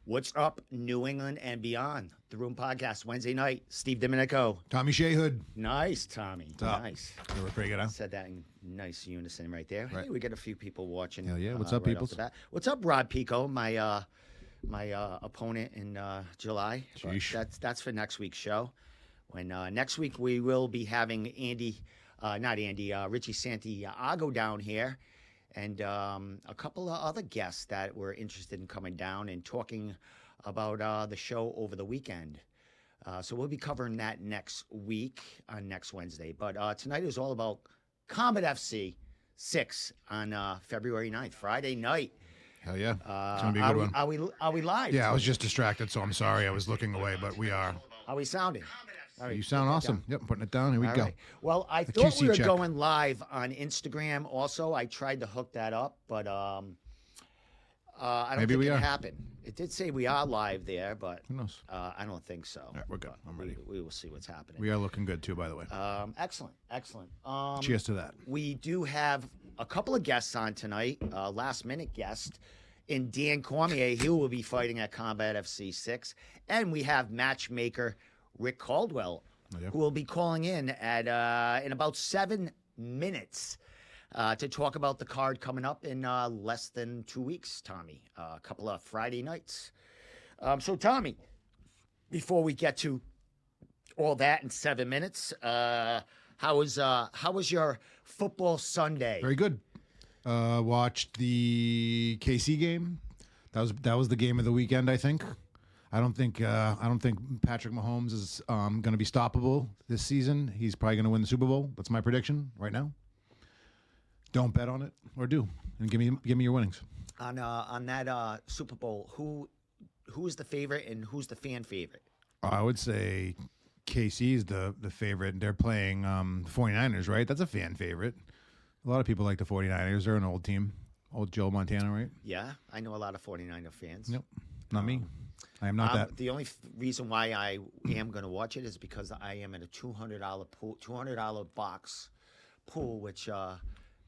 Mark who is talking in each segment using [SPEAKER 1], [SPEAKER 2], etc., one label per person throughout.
[SPEAKER 1] What's up, New England and beyond? The Room Podcast, Wednesday night. Steve Domenico.
[SPEAKER 2] Tommy Sheahood.
[SPEAKER 1] Nice, Tommy.
[SPEAKER 2] Nice. You look pretty good, huh?
[SPEAKER 1] Said that in nice unison right there.
[SPEAKER 2] Right.
[SPEAKER 1] Hey, we got a few people watching.
[SPEAKER 2] Hell yeah. What's up,
[SPEAKER 1] right
[SPEAKER 2] people?
[SPEAKER 1] What's up, Rod Pico, my opponent in July. That's for next week's show. When next week we will be having Richie Santiago down here. And a couple of other guests that were interested in coming down and talking about the show over the weekend. So we'll be covering that next week on next Wednesday. But tonight is all about Combat FC 6 on February 9th, Friday night.
[SPEAKER 2] Hell yeah. It's going to be a good one.
[SPEAKER 1] Are we live?
[SPEAKER 2] Yeah, I was just distracted, so I'm sorry. I was looking away, but we are.
[SPEAKER 1] How are we sounding?
[SPEAKER 2] All right, you sound awesome. Yep, I'm putting it down. Here we go.
[SPEAKER 1] Right. Well, I thought we were going live on Instagram also. I tried to hook that up, but I don't think it happened. It did say we are live there, but
[SPEAKER 2] who knows?
[SPEAKER 1] I don't think so.
[SPEAKER 2] All right, we're good. I'm ready.
[SPEAKER 1] We will see what's happening.
[SPEAKER 2] We are looking good, too, by the way.
[SPEAKER 1] Excellent.
[SPEAKER 2] Cheers to that.
[SPEAKER 1] We do have a couple of guests on tonight, last-minute guest in Dan Cormier. He will be fighting at Combat FC 6. And we have matchmaker Rick Caldwell, who will be calling in at in about 7 minutes to talk about the card coming up in less than 2 weeks, Tommy. A couple of Friday nights. So, Tommy, before we get to all that in 7 minutes, how was your football Sunday?
[SPEAKER 2] Very good. Watched the KC game. That was the game of the weekend, I think. I don't think Patrick Mahomes is going to be stoppable this season. He's probably going to win the Super Bowl. That's my prediction right now. Don't bet on it, or do, and give me your winnings.
[SPEAKER 1] On that Super Bowl, who is the favorite and who's the fan favorite?
[SPEAKER 2] I would say KC is the favorite. They're playing the 49ers, right? That's a fan favorite. A lot of people like the 49ers. They're an old team. Old Joe Montana, right?
[SPEAKER 1] Yeah, I know a lot of 49er fans.
[SPEAKER 2] Nope, not me. I am not that.
[SPEAKER 1] The only reason why I am going to watch it is because I am in a $200 pool, $200 box pool, which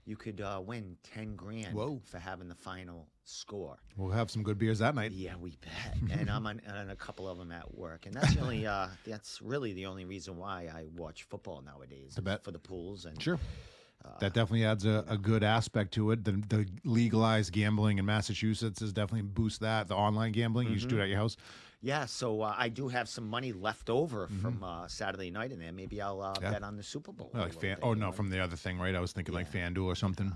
[SPEAKER 1] you could win $10,000 for having the final score.
[SPEAKER 2] We'll have some good beers that night.
[SPEAKER 1] Yeah, we bet. And I'm on a couple of them at work, and that's the only that's really the only reason why I watch football nowadays.
[SPEAKER 2] To bet
[SPEAKER 1] for the pools and
[SPEAKER 2] sure. That definitely adds a good aspect to it. The legalized gambling in Massachusetts is definitely boost that. The online gambling, you just do it at your house.
[SPEAKER 1] Yeah, so I do have some money left over from Saturday night in there. Maybe I'll bet on the Super Bowl.
[SPEAKER 2] From the other thing, right? I was thinking like FanDuel or something.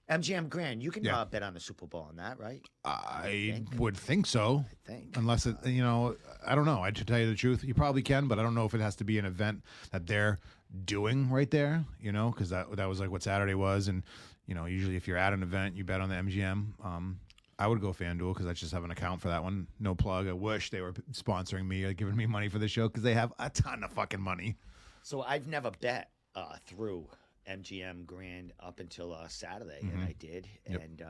[SPEAKER 1] MGM Grand, you can bet on the Super Bowl on that, right?
[SPEAKER 2] I would think so.
[SPEAKER 1] I think.
[SPEAKER 2] Unless it, I don't know. To tell you the truth, you probably can, but I don't know if it has to be an event that they're doing right there, because that was like what Saturday was. And, usually if you're at an event, you bet on the MGM. I would go FanDuel because I just have an account for that one. No plug. I wish they were sponsoring me or giving me money for the show because they have a ton of fucking money.
[SPEAKER 1] So I've never bet through MGM Grand up until Saturday, and I did. Yep. And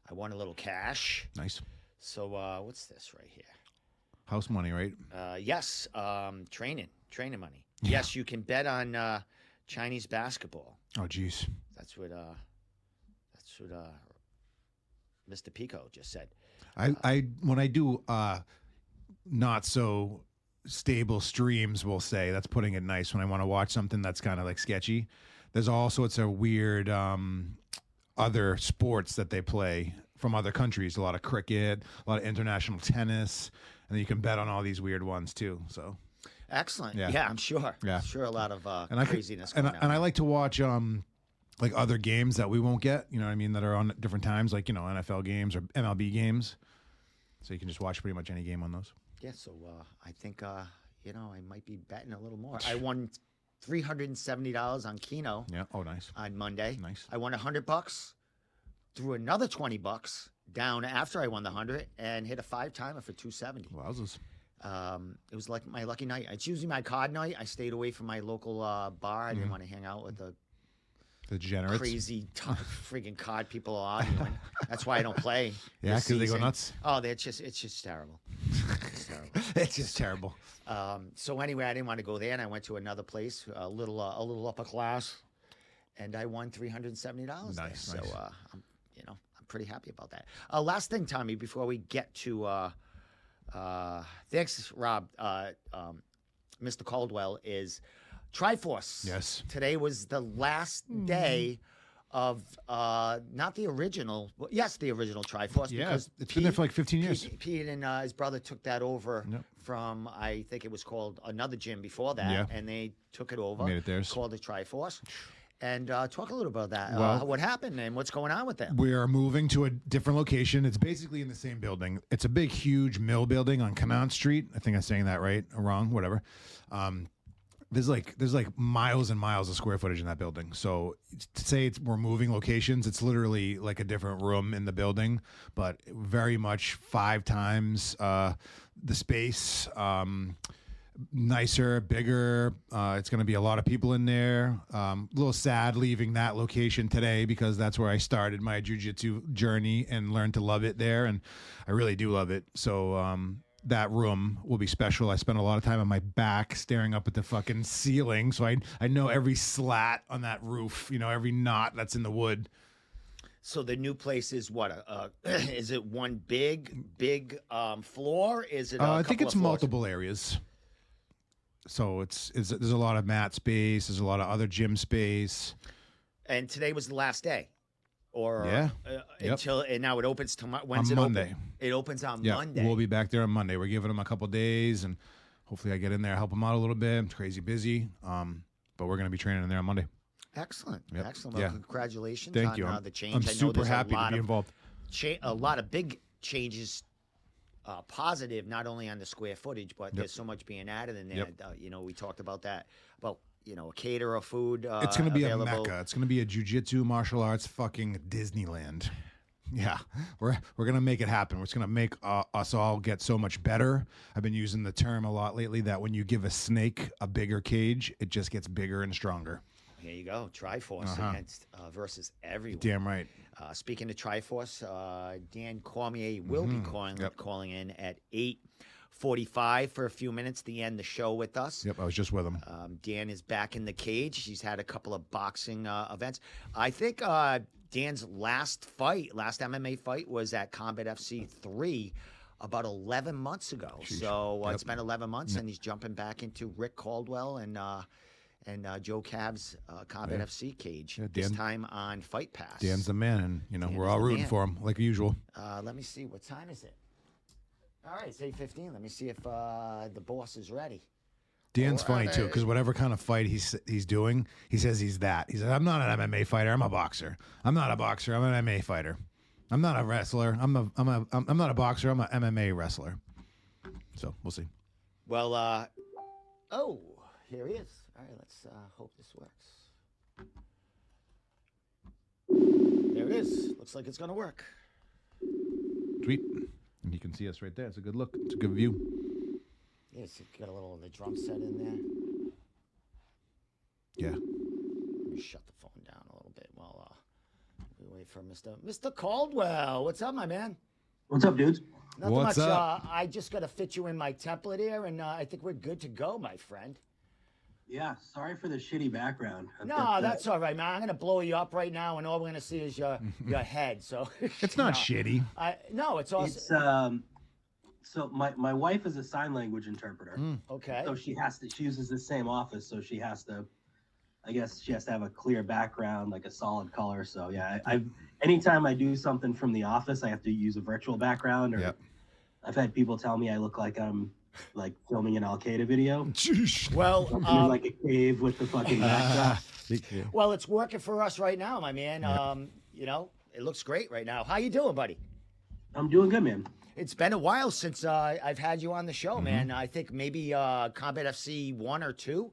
[SPEAKER 1] I won a little cash.
[SPEAKER 2] Nice.
[SPEAKER 1] So what's this right here?
[SPEAKER 2] House money, right?
[SPEAKER 1] Yes. Training money. Yeah. Yes, you can bet on Chinese basketball.
[SPEAKER 2] Oh, geez.
[SPEAKER 1] That's what Mr. Pico just said.
[SPEAKER 2] When I do not so stable streams, we'll say, that's putting it nice, when I want to watch something that's kind of like sketchy. There's all sorts of weird other sports that they play from other countries. A lot of cricket, a lot of international tennis, and then you can bet on all these weird ones too. So
[SPEAKER 1] excellent. Yeah, I'm sure. Yeah, I'm sure a lot of craziness.
[SPEAKER 2] And I like to watch like other games that we won't get. You know what I mean? That are on different times, like NFL games or MLB games. So you can just watch pretty much any game on those.
[SPEAKER 1] Yeah. So I think I might be betting a little more. I won $370 on Keno.
[SPEAKER 2] Yeah. Oh, nice.
[SPEAKER 1] On Monday.
[SPEAKER 2] Nice.
[SPEAKER 1] I won $100. Threw another $20 down after I won the 100 and hit a 5-timer for $270.
[SPEAKER 2] Wowzers.
[SPEAKER 1] It was like my lucky night. It's usually my card night. I stayed away from my local bar. I didn't want to hang out with the
[SPEAKER 2] The degenerates.
[SPEAKER 1] crazy freaking card people are arguing. That's why I don't play.
[SPEAKER 2] Yeah,
[SPEAKER 1] this
[SPEAKER 2] because they go
[SPEAKER 1] season.
[SPEAKER 2] nuts.
[SPEAKER 1] Oh, it's just terrible. It's terrible.
[SPEAKER 2] It's just terrible.
[SPEAKER 1] So anyway, I didn't want to go there, and I went to another place, a little upper class, and I won $370.
[SPEAKER 2] Nice,
[SPEAKER 1] there.
[SPEAKER 2] nice.
[SPEAKER 1] So I'm pretty happy about that. Last thing, Tommy, before we get to thanks, Rob. Mr. Caldwell is Triforce.
[SPEAKER 2] Yes.
[SPEAKER 1] Today was the last day of not the original, yes, the original Triforce.
[SPEAKER 2] Yeah,
[SPEAKER 1] because
[SPEAKER 2] it's been there for like 15 years.
[SPEAKER 1] Pete and his brother took that over
[SPEAKER 2] Yep.
[SPEAKER 1] from, I think it was called another gym before that,
[SPEAKER 2] Yeah.
[SPEAKER 1] and they took it over.
[SPEAKER 2] Made it theirs.
[SPEAKER 1] Called it Triforce. And talk a little about that.
[SPEAKER 2] Well-
[SPEAKER 1] What happened and what's going on with them?
[SPEAKER 2] We are moving to a different location. It's basically in the same building. It's a big, huge mill building on Canaan Street. I think I'm saying that right or wrong, whatever. There's like miles and miles of square footage in that building. So to say we're moving locations, it's literally like a different room in the building, but very much 5 times the space. Nicer, bigger. It's going to be a lot of people in there. A little sad leaving that location today because that's where I started my jiu-jitsu journey and learned to love it there, and I really do love it. So that room will be special. I spent a lot of time on my back staring up at the fucking ceiling, so I know every slat on that roof, every knot that's in the wood.
[SPEAKER 1] So the new place is what? Is it one big floor? Is it?
[SPEAKER 2] I think
[SPEAKER 1] couple
[SPEAKER 2] it's
[SPEAKER 1] of floors?
[SPEAKER 2] multiple areas. So there's a lot of mat space. There's a lot of other gym space.
[SPEAKER 1] And today was the last day, or
[SPEAKER 2] Yeah. Yep.
[SPEAKER 1] until and now it opens tomorrow. When's
[SPEAKER 2] On
[SPEAKER 1] it
[SPEAKER 2] Monday.
[SPEAKER 1] open? It opens on
[SPEAKER 2] Yeah,
[SPEAKER 1] Monday.
[SPEAKER 2] we'll be back there on Monday. We're giving them a couple days, and hopefully I get in there, help them out a little bit. It's crazy busy, but we're going to be training in there on Monday.
[SPEAKER 1] Excellent,
[SPEAKER 2] Yep.
[SPEAKER 1] excellent. Well,
[SPEAKER 2] Yeah.
[SPEAKER 1] congratulations
[SPEAKER 2] Thank
[SPEAKER 1] on
[SPEAKER 2] you.
[SPEAKER 1] the change.
[SPEAKER 2] I'm
[SPEAKER 1] I know
[SPEAKER 2] super
[SPEAKER 1] there's
[SPEAKER 2] happy
[SPEAKER 1] a lot
[SPEAKER 2] to be
[SPEAKER 1] of
[SPEAKER 2] involved.
[SPEAKER 1] a lot of big changes. Positive, not only on the square footage, but there's so much being added in there.
[SPEAKER 2] Yep.
[SPEAKER 1] We talked about that. Well, a caterer, food.
[SPEAKER 2] It's going to be
[SPEAKER 1] available.
[SPEAKER 2] a mecca. It's going to be a jiu-jitsu martial arts fucking Disneyland. Yeah, we're going to make it happen. We're just going to make us all get so much better. I've been using the term a lot lately that when you give a snake a bigger cage, it just gets bigger and stronger.
[SPEAKER 1] Here you go, Triforce against versus everyone.
[SPEAKER 2] Damn right.
[SPEAKER 1] Speaking of Triforce, Dan Cormier will be calling in at 8:45 for a few minutes to end the show with us.
[SPEAKER 2] Yep, I was just with him.
[SPEAKER 1] Dan is back in the cage. He's had a couple of boxing events. I think Dan's last MMA fight was at Combat FC 3 about 11 months ago.
[SPEAKER 2] Sheesh.
[SPEAKER 1] So
[SPEAKER 2] Yep.
[SPEAKER 1] it's been 11 months, and he's jumping back into Rick Caldwell and Joe Cav's Combat FC cage.
[SPEAKER 2] Yeah,
[SPEAKER 1] this
[SPEAKER 2] Dan-
[SPEAKER 1] time on Fight Pass.
[SPEAKER 2] Dan's the man, and
[SPEAKER 1] Dan
[SPEAKER 2] we're
[SPEAKER 1] is
[SPEAKER 2] all
[SPEAKER 1] the
[SPEAKER 2] rooting
[SPEAKER 1] man.
[SPEAKER 2] for him like usual.
[SPEAKER 1] Let me see. What time is it? All right, it's 8:15. Let me see if the boss is ready.
[SPEAKER 2] Dan's
[SPEAKER 1] Or are
[SPEAKER 2] funny too,
[SPEAKER 1] they-
[SPEAKER 2] because whatever kind of fight he's doing, he says he's that. He says, "I'm not an MMA fighter. I'm a boxer. I'm not a boxer. I'm an MMA fighter. I'm not a wrestler. I'm not a boxer. I'm an MMA wrestler." So we'll see.
[SPEAKER 1] Well, here he is. All right, let's hope this works. There it is. Looks like it's going to work.
[SPEAKER 2] Sweet. And you can see us right there. It's a good look. It's a good view.
[SPEAKER 1] Yes, it's got a little of the drum set in there.
[SPEAKER 2] Yeah.
[SPEAKER 1] Let me shut the phone down a little bit while we wait for Mr. Caldwell. What's up, my man?
[SPEAKER 3] What's up, dudes?
[SPEAKER 1] Nothing
[SPEAKER 2] What's
[SPEAKER 1] much.
[SPEAKER 2] up?
[SPEAKER 1] I just got to fit you in my template here, and I think we're good to go, my friend.
[SPEAKER 3] Yeah, sorry for the shitty background. I've
[SPEAKER 1] No,
[SPEAKER 3] got,
[SPEAKER 1] that's all right, man. I'm gonna blow you up right now, and all we're gonna see is your head. So
[SPEAKER 2] It's not
[SPEAKER 1] No.
[SPEAKER 2] shitty.
[SPEAKER 1] No, it's also
[SPEAKER 3] It's so my wife is a sign language interpreter.
[SPEAKER 1] okay.
[SPEAKER 3] So she uses the same office, so she has to, I guess she has to have a clear background, like a solid color. So yeah, anytime I do something from the office, I have to use a virtual background. Or
[SPEAKER 2] Yep.
[SPEAKER 3] I've had people tell me I look like I'm like filming an Al Qaeda video.
[SPEAKER 1] Well,
[SPEAKER 3] I'm in like a cave with the fucking backdrop.
[SPEAKER 1] well, it's working for us right now, my man. It looks great right now. How you doing, buddy?
[SPEAKER 3] I'm doing good, man.
[SPEAKER 1] It's been a while since I've had you on the show, man. I think maybe Combat FC 1 or 2.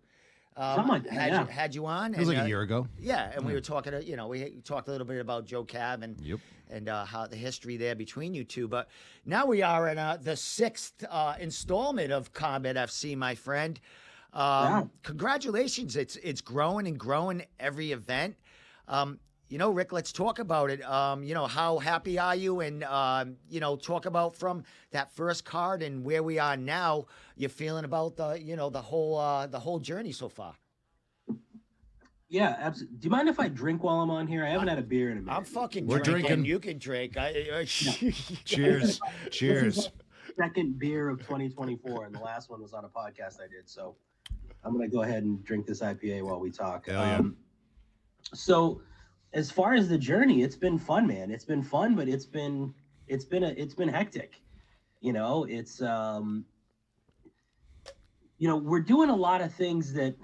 [SPEAKER 3] Something like that, yeah.
[SPEAKER 1] Had you on.
[SPEAKER 2] It was
[SPEAKER 1] and,
[SPEAKER 2] like a year ago.
[SPEAKER 1] Yeah, and we were talking, we talked a little bit about Joe Cav and
[SPEAKER 2] Yep.
[SPEAKER 1] how the history there between you two. But now we are in the 6th installment of Combat FC, my friend.
[SPEAKER 3] Wow.
[SPEAKER 1] Congratulations! It's growing and growing every event. Rick, let's talk about it. How happy are you? And, talk about from that first card and where we are now, you're feeling about the whole journey so far.
[SPEAKER 3] Yeah, absolutely. Do you mind if I drink while I'm on here? I haven't had a beer in a minute.
[SPEAKER 1] I'm fucking
[SPEAKER 2] We're
[SPEAKER 1] drinking.
[SPEAKER 2] drinking.
[SPEAKER 1] You can drink.
[SPEAKER 2] Cheers.
[SPEAKER 3] This
[SPEAKER 2] Cheers.
[SPEAKER 3] is my second beer of 2024, and the last one was on a podcast I did. So I'm gonna go ahead and drink this IPA while we talk.
[SPEAKER 2] Hell yeah.
[SPEAKER 3] So as far as the journey, it's been fun, man. It's been fun, but it's been hectic. It's we're doing a lot of things that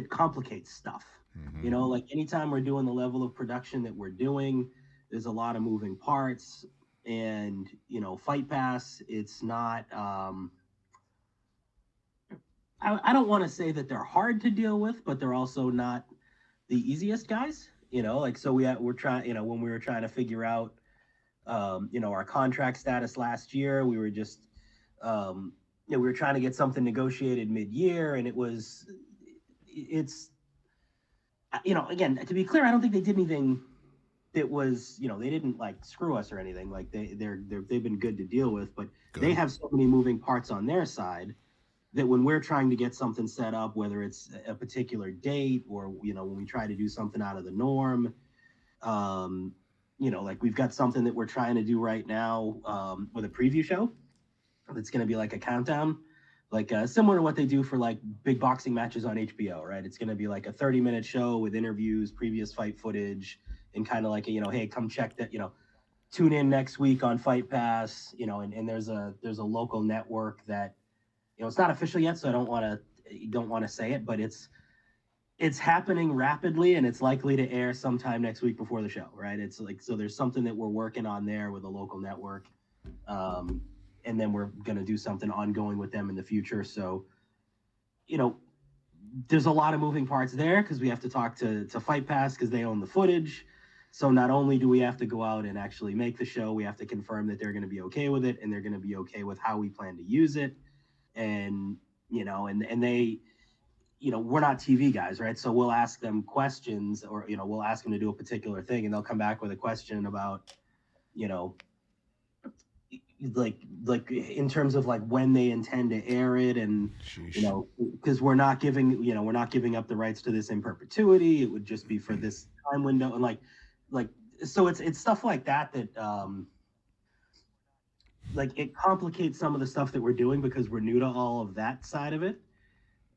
[SPEAKER 3] complicate stuff.
[SPEAKER 2] Mm-hmm.
[SPEAKER 3] Like anytime we're doing the level of production that we're doing, there's a lot of moving parts. And Fight Pass, it's not I don't want to say that they're hard to deal with, but they're also not the easiest guys. So we're trying, when we were trying to figure out our contract status last year, we were just we were trying to get something negotiated mid-year, and it's again, to be clear, I don't think they did anything that was, they didn't like screw us or anything. Like they've been good to deal with, but they have so many moving parts on their side that when we're trying to get something set up, whether it's a particular date or when we try to do something out of the norm, like we've got something that we're trying to do right now with a preview show that's going to be like a countdown, like similar to what they do for like big boxing matches on HBO, right? It's going to be like a 30-minute show with interviews, previous fight footage, and kind of like a, hey, come check that, tune in next week on Fight Pass, and there's a local network that, it's not official yet, so I don't want to say it, but it's happening rapidly, and it's likely to air sometime next week before the show, right? It's like, so there's something that we're working on there with a local network, and then we're going to do something ongoing with them in the future. So, there's a lot of moving parts there because we have to talk to Fight Pass because they own the footage. So not only do we have to go out and actually make the show, we have to confirm that they're going to be okay with it, and they're going to be okay with how we plan to use it. And, and they, we're not TV guys, right? So we'll ask them questions, or, we'll ask them to do a particular thing, and they'll come back with a question about, like in terms of like when they intend to air it, and
[SPEAKER 2] Sheesh.
[SPEAKER 3] because we're not giving up the rights to this in perpetuity. It would just be for this time window, and like so it's stuff like that like it complicates some of the stuff that we're doing because we're new to all of that side of it.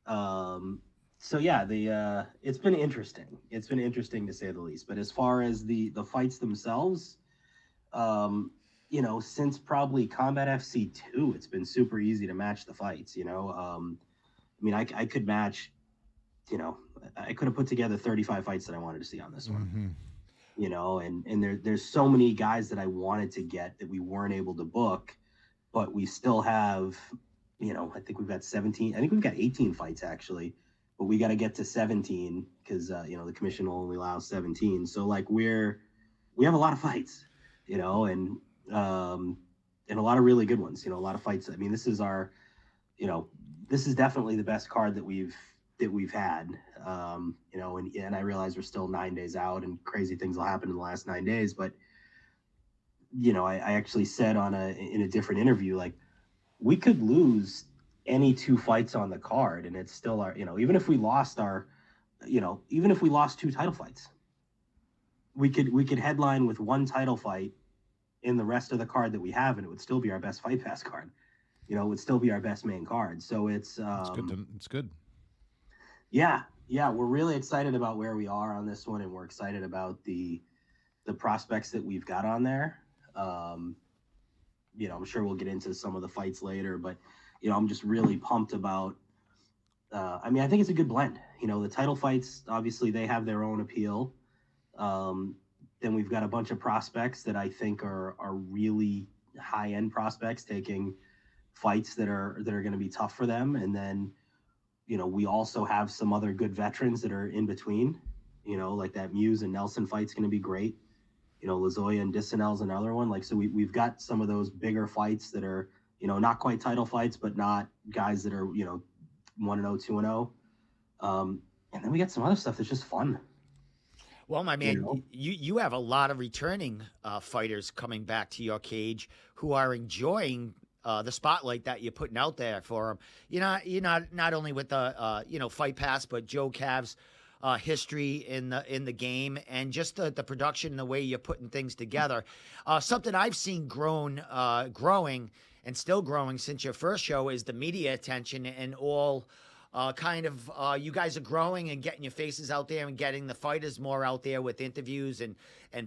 [SPEAKER 3] So yeah, it's been interesting. It's been interesting to say the least. But as far as the fights themselves, since probably Combat FC 2, it's been super easy to match the fights. I could match, I could have put together 35 fights that I wanted to see on this one.
[SPEAKER 2] Mm-hmm.
[SPEAKER 3] And there's so many guys that I wanted to get that we weren't able to book, but we still have, I think we've got 17, I think we've got 18 fights actually, but we got to get to 17 because, the commission will only allow 17. So like we have a lot of fights, and a lot of really good ones, a lot of fights. I mean, this is this is definitely the best card that we've had, and I realize we're still 9 days out and crazy things will happen in the last 9 days. But, I actually said in a different interview, like we could lose any two fights on the card and it's still our, even if we lost two title fights, we could headline with one title fight in the rest of the card that we have, and it would still be our best Fight Pass card. It would still be our best main card. So it's
[SPEAKER 2] good. It's good.
[SPEAKER 3] Yeah, we're really excited about where we are on this one, and we're excited about the prospects that we've got on there. I'm sure we'll get into some of the fights later, but I'm just really pumped about. I think it's a good blend. The title fights, obviously, they have their own appeal. Then we've got a bunch of prospects that I think are really high end prospects taking fights that are going to be tough for them, and then. We also have some other good veterans that are in between, like that Muse and Nelson fight's going to be great. Lazoya and Dissanel's another one. Like, so we've got some of those bigger fights that are, not quite title fights, but not guys that are, 1-0, 2-0. And then we got some other stuff that's just fun.
[SPEAKER 1] Well, my
[SPEAKER 3] You
[SPEAKER 1] man,
[SPEAKER 3] know,
[SPEAKER 1] you have a lot of returning fighters coming back to your cage who are enjoying the spotlight that you're putting out there for them. You're not only with the Fight Pass, but Joe Cav's history in the game, and just the production and the way you're putting things together. Something I've seen growing and still growing since your first show is the media attention and all. You guys are growing and getting your faces out there and getting the fighters more out there with interviews and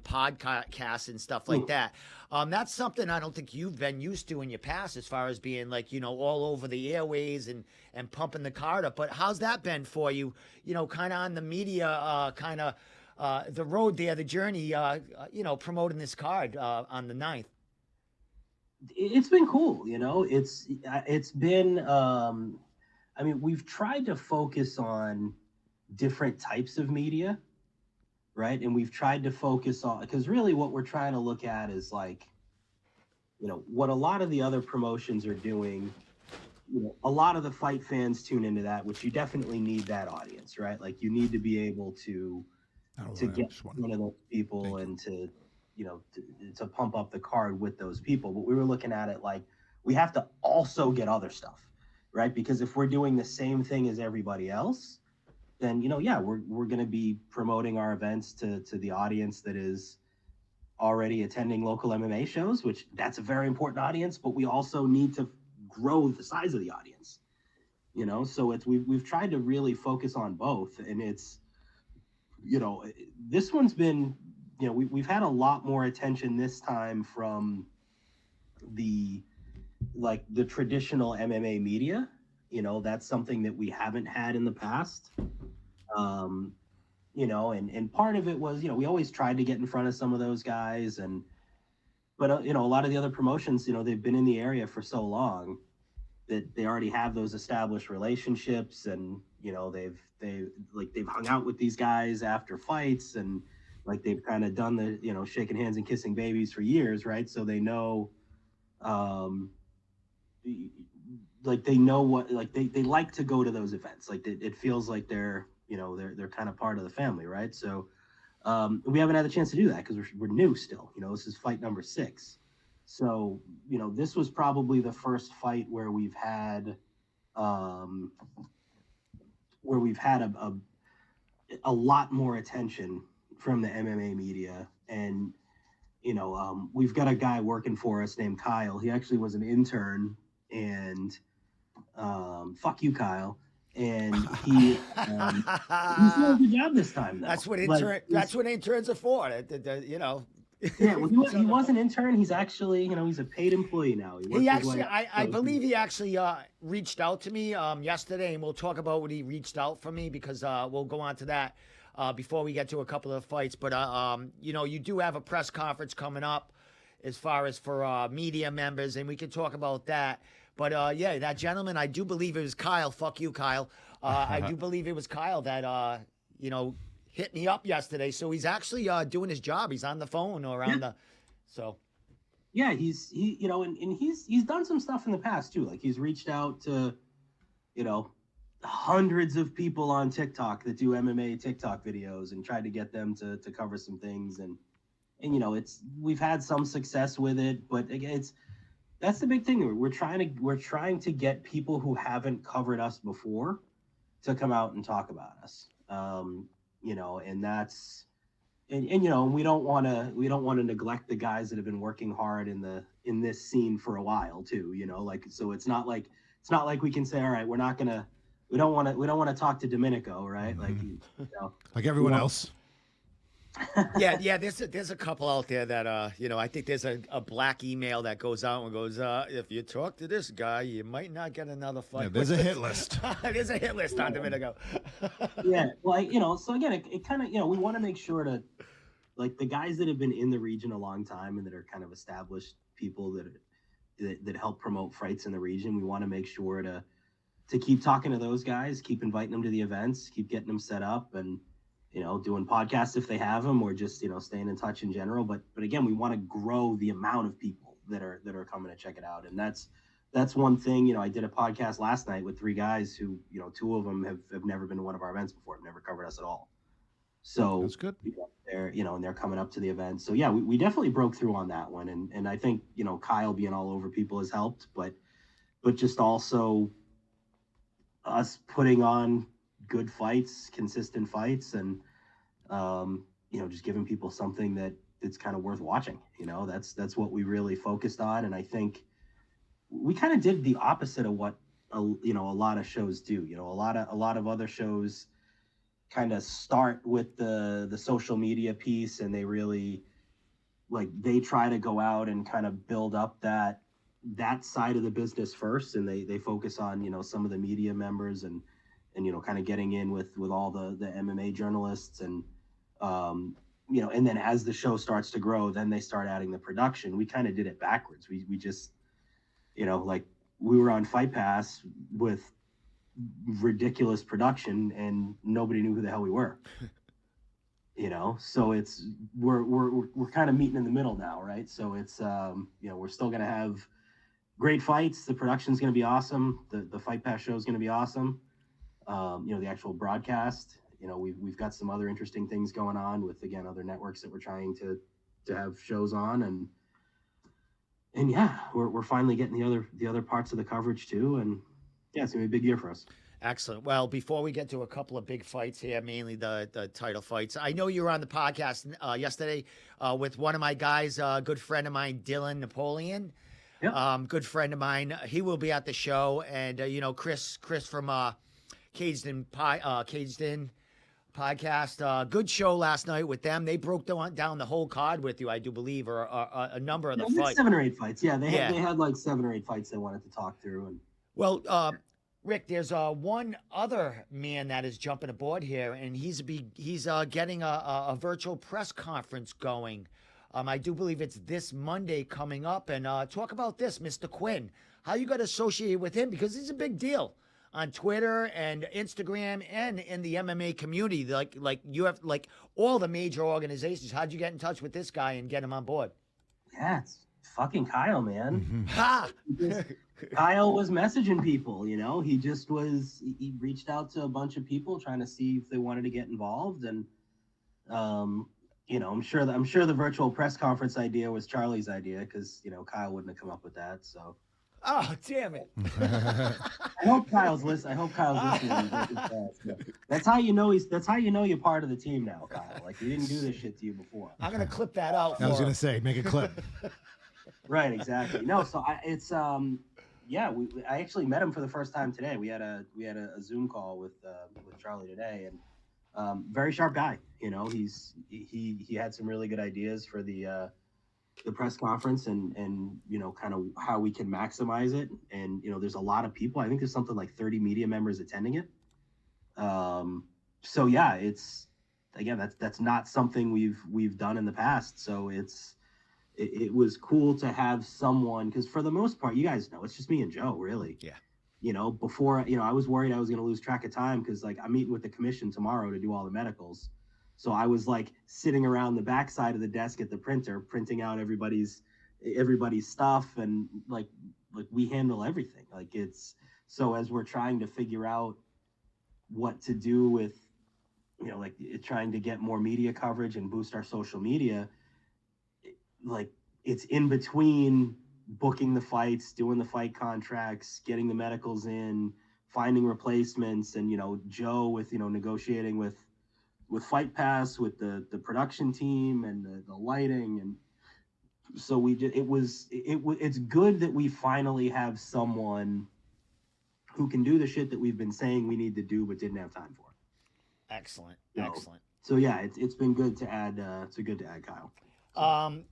[SPEAKER 1] podcasts and stuff like that. That's something I don't think you've been used to in your past, as far as being like, all over the airways and pumping the card up. But how's that been for you? Kind of on the media, the road there, the journey, promoting this card on the 9th.
[SPEAKER 3] it's been cool. It's been. I mean, we've tried to focus on different types of media, right? And we've tried to focus on, because really what we're trying to look at is like, what a lot of the other promotions are doing. A lot of the fight fans tune into that, which you definitely need that audience, right? Like you need to be able to get one of those people and to pump up the card with those people. But we were looking at it like we have to also get other stuff, right? Because if we're doing the same thing as everybody else, then we're going to be promoting our events to the audience that is already attending local MMA shows, which that's a very important audience, but we also need to grow the size of the audience. So we've tried to really focus on both, and it's this one's been we've had a lot more attention this time from the traditional MMA media. That's something that we haven't had in the past. And part of it was, we always tried to get in front of some of those guys, but a lot of the other promotions, they've been in the area for so long that they already have those established relationships, and they've hung out with these guys after fights, and like they've kind of done the shaking hands and kissing babies for years, right? So they know they know what, they like to go to those events. Like it feels like they're kind of part of the family, right? So we haven't had the chance to do that because we're new still. This is fight number 6. So this was probably the first fight where we've had a lot more attention from the MMA media. And we've got a guy working for us named Kyle. He actually was an intern, and fuck you, Kyle. And he's doing a good job this time, though.
[SPEAKER 1] That's what interns are for.
[SPEAKER 3] Yeah, well, he was an intern. He's actually, he's a paid employee now.
[SPEAKER 1] I believe he actually reached out to me yesterday, and we'll talk about what he reached out for me, because we'll go on to that before we get to a couple of fights. But you do have a press conference coming up as far as for media members, and we can talk about that. But that gentleman, I do believe it was Kyle. Fuck you, Kyle. I do believe it was Kyle that hit me up yesterday. So he's actually doing his job. He's on the phone or on the so.
[SPEAKER 3] Yeah, he's done some stuff in the past too. Like he's reached out to hundreds of people on TikTok that do MMA TikTok videos and tried to get them to cover some things, and we've had some success with it, but again, that's the big thing. We're trying to get people who haven't covered us before to come out and talk about us. And that's and we don't want to neglect the guys that have been working hard in this scene for a while too. So it's not like we can say, all right, we don't want to talk to Domenico, right?
[SPEAKER 2] Mm-hmm. Like everyone else.
[SPEAKER 1] yeah. There's a couple out there that I think there's a black email that goes out and goes, if you talk to this guy, you might not get another fight.
[SPEAKER 2] Yeah, there's a hit list.
[SPEAKER 1] There's a hit list on Domenico.
[SPEAKER 3] Yeah, well, so again, it kind of, we want to make sure to, like, the guys that have been in the region a long time and that are kind of established people that help promote fights in the region. We want to make sure to keep talking to those guys, keep inviting them to the events, keep getting them set up, and doing podcasts if they have them, or just staying in touch in general. But again, we want to grow the amount of people that are coming to check it out, and that's one thing. I did a podcast last night with 3 guys who 2 of them have never been to one of our events before, have never covered us at all. So
[SPEAKER 2] That's good.
[SPEAKER 3] they're, and they're coming up to the event. So yeah, we definitely broke through on that one. And I think, Kyle being all over people has helped, but just also us putting on good fights, consistent fights, and just giving people something that it's kind of worth watching. That's what we really focused on. And I think we kind of did the opposite of what a lot of shows do. A lot of other shows kind of start with the social media piece, and they really they try to go out and kind of build up that side of the business first, and they focus on some of the media members and kind of getting in with all the MMA journalists, and and then as the show starts to grow, then they start adding the production. We kind of did it backwards. We just we were on Fight Pass with ridiculous production and nobody knew who the hell we were. So it's we're kind of meeting in the middle now, right? So it's we're still gonna have great fights. The production's gonna be awesome. The Fight Pass show is gonna be awesome. The actual broadcast. We've got some other interesting things going on with, again, other networks that we're trying to have shows on, and yeah, we're finally getting the other parts of the coverage too, and yeah, it's gonna be a big year for us.
[SPEAKER 1] Excellent. Well, before we get to a couple of big fights here, mainly the title fights, I know you were on the podcast yesterday with one of my guys, a good friend of mine, Dylan Napoleon.
[SPEAKER 3] Yep.
[SPEAKER 1] Good friend of mine. He will be at the show, and Chris from Caged In podcast. Good show last night with them. They broke down the whole card with you, I do believe, or a number of the fights.
[SPEAKER 3] 7 or 8 fights. Yeah, they had like 7 or 8 fights they wanted to talk through. And
[SPEAKER 1] well, Rick, there's one other man that is jumping aboard here, and he's getting a virtual press conference going. I do believe it's this Monday coming up, and talk about this, Mr. Quinn. How you got associated with him, because he's a big deal on Twitter and Instagram and in the MMA community. Like you have all the major organizations. How'd you get in touch with this guy and get him on board?
[SPEAKER 3] Yeah, it's fucking Kyle, man.
[SPEAKER 1] Ha!
[SPEAKER 3] Kyle was messaging people, he reached out to a bunch of people trying to see if they wanted to get involved. And, I'm sure the virtual press conference idea was Charlie's idea, because, Kyle wouldn't have come up with that. So.
[SPEAKER 1] Oh, damn it.
[SPEAKER 3] I hope Kyle's listening. That's how you know you're part of the team now, Kyle. Like, we didn't do this shit to you before.
[SPEAKER 1] I'm going to clip that out.
[SPEAKER 2] I was going to say, make a clip.
[SPEAKER 3] Right, exactly. No, so I actually met him for the first time today. We had a Zoom call with Charlie today, and very sharp guy. He had some really good ideas for the press conference, and kind of how we can maximize it. And there's a lot of people. I think there's something like 30 media members attending it. So yeah, it's, again, that's not something we've done in the past. So it was cool to have someone, because for the most part, you guys know, it's just me and Joe, really.
[SPEAKER 1] Yeah.
[SPEAKER 3] Before, I was worried I was going to lose track of time, because I'm meeting with the commission tomorrow to do all the medicals. So I was sitting around the backside of the desk at the printer, printing out everybody's stuff, and we handle everything. So as we're trying to figure out what to do with, trying to get more media coverage and boost our social media, it's in between booking the fights, doing the fight contracts, getting the medicals in, finding replacements, and Joe with negotiating with Fight Pass, with the production team and the lighting. And so it's good that we finally have someone who can do the shit that we've been saying we need to do but didn't have time for.
[SPEAKER 1] Excellent.
[SPEAKER 3] So yeah, it's been good to add Kyle.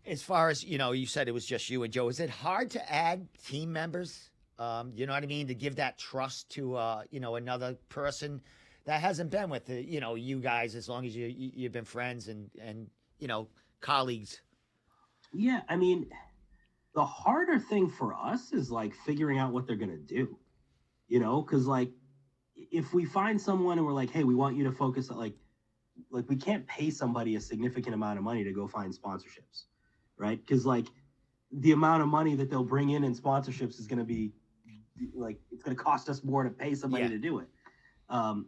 [SPEAKER 1] As far as, you said it was just you and Joe. Is it hard to add team members? You know what I mean? To give that trust to, another person that hasn't been with, you guys as long as you've been friends and colleagues.
[SPEAKER 3] Yeah. I mean, the harder thing for us is figuring out what they're going to do, cause if we find someone and we're like, hey, we want you to focus on we can't pay somebody a significant amount of money to go find sponsorships, right? Because the amount of money that they'll bring in sponsorships is going to be it's going to cost us more to pay somebody to do it.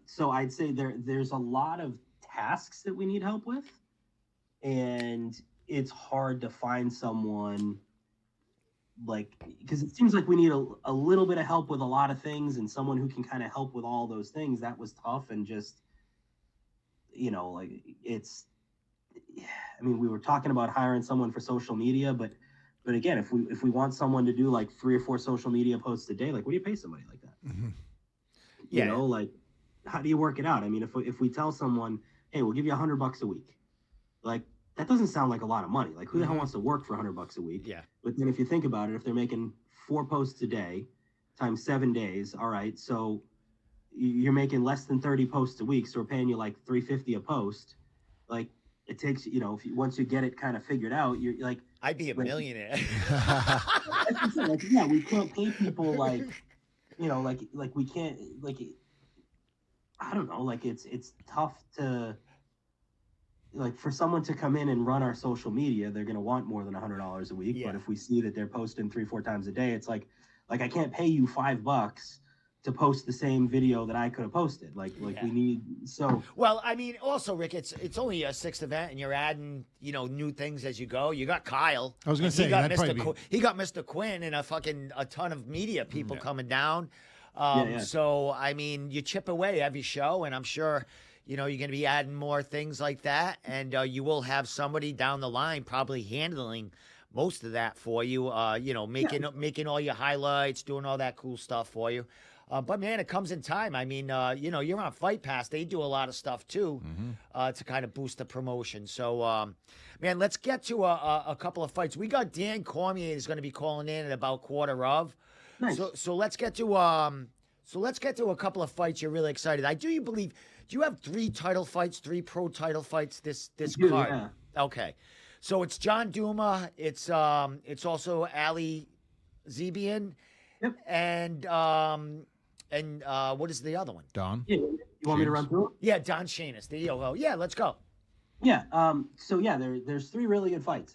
[SPEAKER 3] So I'd say there's a lot of tasks that we need help with, and it's hard to find someone like, because it seems like we need a little bit of help with a lot of things, and someone who can kind of help with all those things. That was tough, and just, like, it's, I mean, we were talking about hiring someone for social media, but again, if we want someone to do like 3 or 4 social media posts a day, like, what do you pay somebody like that?
[SPEAKER 2] Mm-hmm.
[SPEAKER 1] Yeah.
[SPEAKER 3] Like, how do you work it out? I mean, if we tell someone, hey, we'll give you $100 a week, like, that doesn't sound like a lot of money. Like, who the hell wants to work for $100 a week?
[SPEAKER 1] Yeah.
[SPEAKER 3] But then if you think about it, if they're making 4 posts a day times 7 days, all right, so you're making less than 30 posts a week, so we're paying you like $350 a post. Like, it takes, once you get it kind of figured out, you're like,
[SPEAKER 1] I'd be a millionaire.
[SPEAKER 3] like, yeah, we can't pay people like, like we can't, like, I don't know, like, it's tough to, like, for someone to come in and run our social media, they're going to want more than $100 a week.
[SPEAKER 1] Yeah.
[SPEAKER 3] But if we see that they're posting 3-4 times a day, it's like I can't pay you $5 to post the same video that I could have posted. Like
[SPEAKER 1] Yeah.
[SPEAKER 3] we need, so.
[SPEAKER 1] Well, I mean, also, Rick, it's only a 6th event, and you're adding, new things as you go. You got Kyle.
[SPEAKER 2] I was going to say,
[SPEAKER 1] he got
[SPEAKER 2] that'd probably be...
[SPEAKER 1] he got Mr. Quinn and a ton of media people coming down.
[SPEAKER 3] Yeah.
[SPEAKER 1] So, I mean, you chip away every show, and I'm sure, you're going to be adding more things like that, and you will have somebody down the line probably handling most of that for you, making all your highlights, doing all that cool stuff for you. But, man, it comes in time. I mean, you're on Fight Pass. They do a lot of stuff, too, to kind of boost the promotion. So, man, let's get to a couple of fights. We got Dan Cormier is going to be calling in at about quarter of.
[SPEAKER 3] Nice.
[SPEAKER 1] So let's get to a couple of fights you're really excited. Do you have 3 title fights, 3 pro title fights this card?
[SPEAKER 3] Yeah.
[SPEAKER 1] Okay. So it's John Duma, it's also Ali Zebian,
[SPEAKER 3] Yep.
[SPEAKER 1] and what is the other one?
[SPEAKER 2] Don?
[SPEAKER 3] Yeah. You want me to run through it?
[SPEAKER 1] Yeah, Don Shanis. There you go. Yeah, let's go.
[SPEAKER 3] Yeah. So yeah, there's 3 really good fights.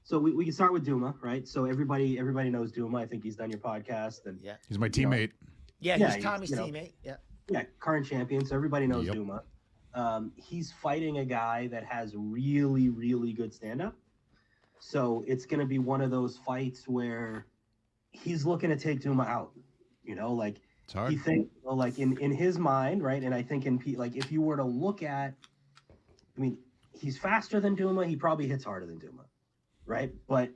[SPEAKER 3] So we can start with Duma, right? So everybody knows Duma. I think he's done your podcast, and
[SPEAKER 1] Yeah.
[SPEAKER 2] He's my teammate.
[SPEAKER 1] Yeah,
[SPEAKER 3] Yeah,
[SPEAKER 1] he's Tommy's teammate. Yeah.
[SPEAKER 3] current champion. So everybody knows
[SPEAKER 2] Yep.
[SPEAKER 3] Duma. He's fighting a guy that has really, really good stand-up. So it's going to be one of those fights where he's looking to take Duma out. Like,
[SPEAKER 2] It's hard.
[SPEAKER 3] he thinks, like, in his mind, right? And I think like, if you were to look at, I mean, he's faster than Duma. He probably hits harder than Duma, right? But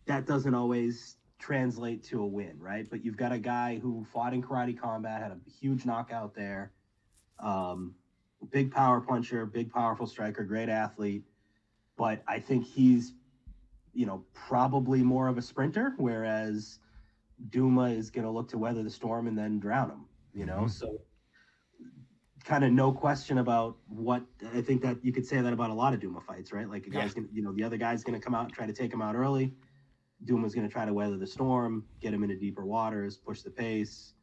[SPEAKER 3] that doesn't always translate to a win, right? But you've got a guy who fought in karate combat, had a huge knockout there, big power puncher, big powerful striker, great athlete. But I think he's, probably more of a sprinter, whereas Duma is going to look to weather the storm and then drown him, So kind of no question about what, I think that you could say that about a lot of Duma fights, right? Like, a guy's going to, the other guy's going to come out and try to take him out early. Duma's going to try to weather the storm, get him into deeper waters, push the pace,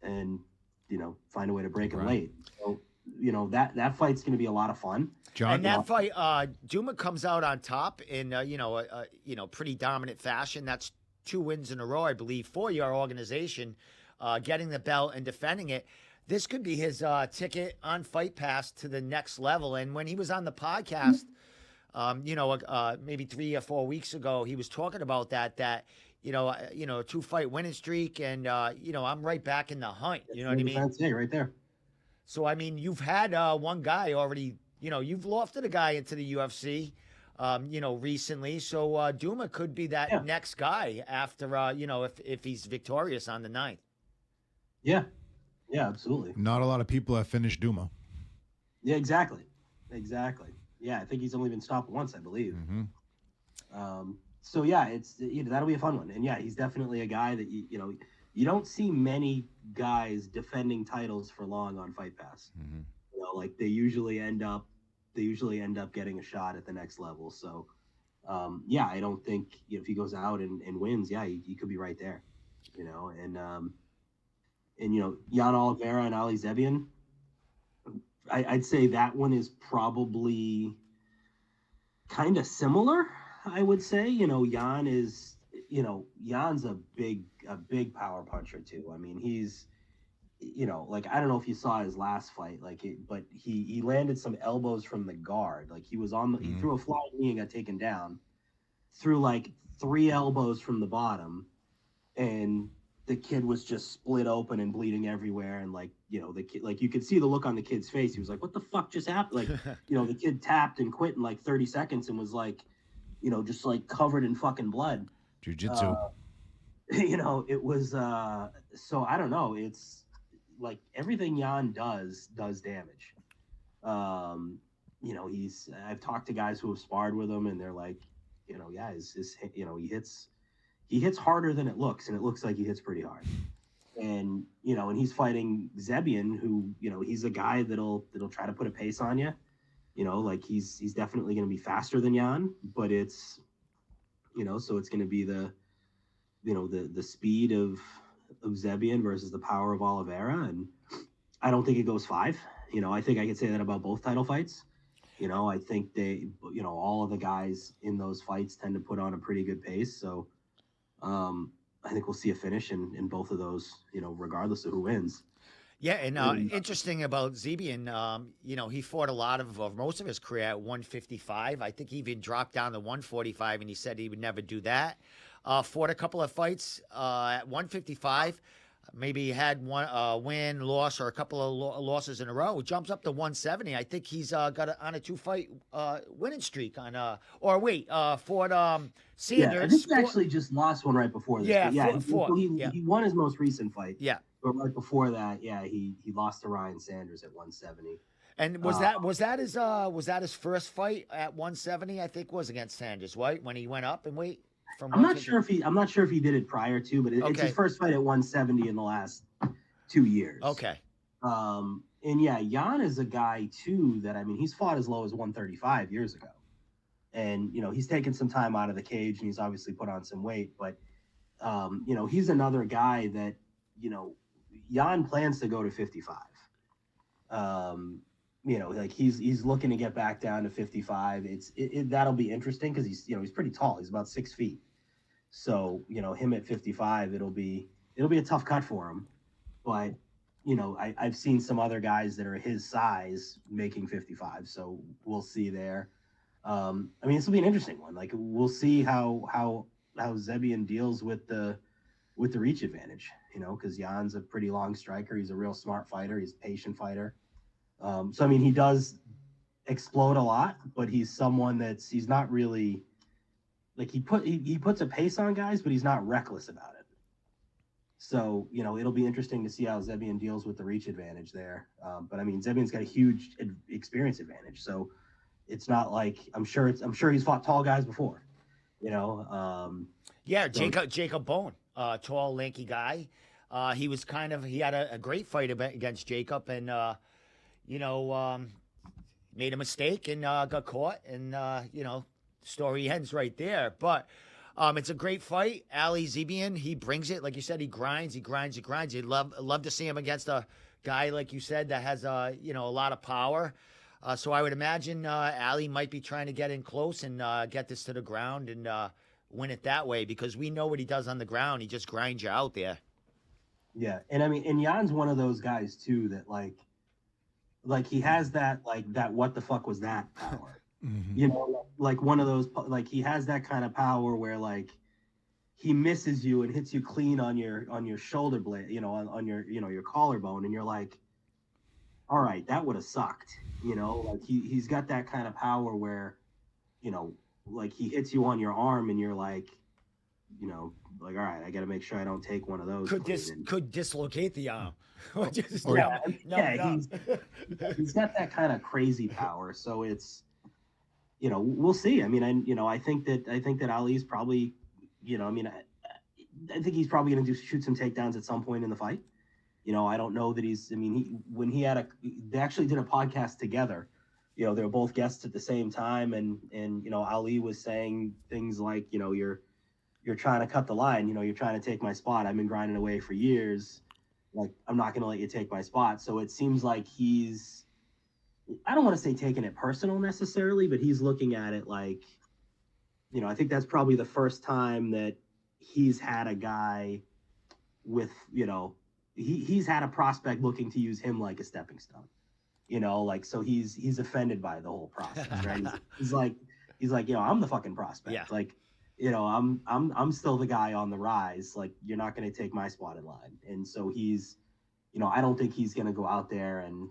[SPEAKER 3] and, find a way to break him late. So, that fight's going to be a lot of fun.
[SPEAKER 2] John?
[SPEAKER 1] And that fight, Duma comes out on top in, pretty dominant fashion. That's 2 wins in a row, I believe, for your organization, getting the belt and defending it. This could be his ticket on Fight Pass to the next level. And when he was on the podcast, maybe 3 or 4 weeks ago, he was talking about that 2-fight winning streak, and I'm right back in the hunt. You know what I mean?
[SPEAKER 3] Yeah, right there.
[SPEAKER 1] So I mean, you've had one guy already. You've lofted a guy into the UFC, recently. So Duma could be that next guy after, if he's victorious on the 9th.
[SPEAKER 3] Yeah. Yeah, absolutely.
[SPEAKER 2] Not a lot of people have finished Duma.
[SPEAKER 3] Yeah, exactly. Yeah, I think he's only been stopped once, I believe.
[SPEAKER 2] Mm-hmm.
[SPEAKER 3] So yeah, that'll be a fun one. And yeah, he's definitely a guy that you don't see many guys defending titles for long on Fight Pass.
[SPEAKER 2] Mm-hmm.
[SPEAKER 3] Like they usually end up getting a shot at the next level. So I don't think if he goes out and wins, he could be right there. Jan Oliveira and Ali Zebian, I'd say that one is probably kind of similar. I would say, Jan's a big power puncher too. I mean, you know, like I don't know if you saw his last fight, but he landed some elbows from the guard. Like he was on he threw a flying knee and got taken down, threw like 3 elbows from the bottom, and the kid was just split open and bleeding everywhere. And like, you know, the kid, like you could see the look on the kid's face. He was like, what the fuck just happened? Like, you know, the kid tapped and quit in like 30 seconds and was like, you know, just like covered in fucking blood.
[SPEAKER 2] Jiu-jitsu.
[SPEAKER 3] You know, it was, so I don't know. It's like everything Jan does damage. You know, I've talked to guys who have sparred with him and they're like, you know, yeah, you know, he hits harder than it looks, and it looks like he hits pretty hard. And you know, and he's fighting Zebian, who, you know, he's a guy that'll try to put a pace on you. You know, like he's definitely going to be faster than Jan, but it's, you know, so it's going to be the, you know, the speed of Zebian versus the power of Oliveira, and I don't think it goes 5. You know, I think I could say that about both title fights. You know, I think they, you know, all of the guys in those fights tend to put on a pretty good pace. So I think we'll see a finish in both of those, you know, regardless of who wins.
[SPEAKER 1] Yeah, and interesting about Zebian, you know, he fought a lot of most of his career at 155. I think he even dropped down to 145, and he said he would never do that. Fought a couple of fights at 155. Maybe he had one win, loss, or a couple of losses in a row. Jumps up to 170. I think he's got on a 2-fight winning streak on fought Sanders.
[SPEAKER 3] Yeah, I think he actually just lost one right before this.
[SPEAKER 1] Yeah,
[SPEAKER 3] yeah,
[SPEAKER 1] he
[SPEAKER 3] won his most recent fight.
[SPEAKER 1] Yeah,
[SPEAKER 3] but right before that, yeah, he lost to Ryan Sanders at 170.
[SPEAKER 1] And was that his first fight at 170? I think was against Sanders, right? When he went up in weight.
[SPEAKER 3] I'm not sure if he did it prior to, but it's his first fight at 170 in the last 2 years.
[SPEAKER 1] Okay.
[SPEAKER 3] And yeah, Jan is a guy too that, I mean, he's fought as low as 135 years ago, and you know, he's taken some time out of the cage and he's obviously put on some weight, but you know, he's another guy that, you know, Jan plans to go to 55. You know, like he's looking to get back down to 55. That'll be interesting because he's pretty tall. He's about 6 feet. So, you know, him at 55, it'll be a tough cut for him. But, you know, I've seen some other guys that are his size making 55. So we'll see there. I mean, this will be an interesting one. Like, we'll see how Zebian deals with the reach advantage, you know, because Jan's a pretty long striker. He's a real smart fighter. He's a patient fighter. So, I mean, he does explode a lot, but he's someone he's not really, like, he puts a pace on guys, but he's not reckless about it. So, you know, it'll be interesting to see how Zebian deals with the reach advantage there. But I mean, Zebian's got a huge experience advantage. So it's not like, I'm sure he's fought tall guys before, you know?
[SPEAKER 1] Yeah. Jacob Bone, tall, lanky guy. He had a great fight against Jacob, and, you know, made a mistake and got caught, and you know, story ends right there. But it's a great fight. Ali Zebian, he brings it, like you said. He grinds. You'd love to see him against a guy like you said that has you know, a lot of power. So I would imagine Ali might be trying to get in close and get this to the ground and win it that way, because we know what he does on the ground. He just grinds you out there.
[SPEAKER 3] Yeah, and I mean, and Jan's one of those guys too that like he has that what the fuck was that power.
[SPEAKER 2] Mm-hmm.
[SPEAKER 3] You know, like one of those, like he has that kind of power where like he misses you and hits you clean on your shoulder blade, you know, on your, you know, your collarbone, and you're like, all right, that would have sucked. You know, like he's got that kind of power where, you know, like he hits you on your arm and you're like, you know, like, all right, I got to make sure I don't take one of those.
[SPEAKER 1] Could dislocate the arm.
[SPEAKER 3] He's got that kind of crazy power. So it's, you know, we'll see. I mean, I think that Ali's probably, you know, I mean, I think he's probably going to shoot some takedowns at some point in the fight. You know, I don't know that they actually did a podcast together. You know, they were both guests at the same time, and you know, Ali was saying things like, you know, you're trying to cut the line. You know, you're trying to take my spot. I've been grinding away for years. Like, I'm not going to let you take my spot. So it seems like he's, I don't want to say taking it personal necessarily, but he's looking at it like, you know, I think that's probably the first time that he's had a guy with, you know, he's had a prospect looking to use him like a stepping stone. Like, so he's offended by the whole process, right? he's like, I'm the fucking prospect.
[SPEAKER 1] Yeah.
[SPEAKER 3] Like, I'm still the guy on the rise. Like, you're not going to take my spot in line. And so he's, I don't think he's going to go out there and,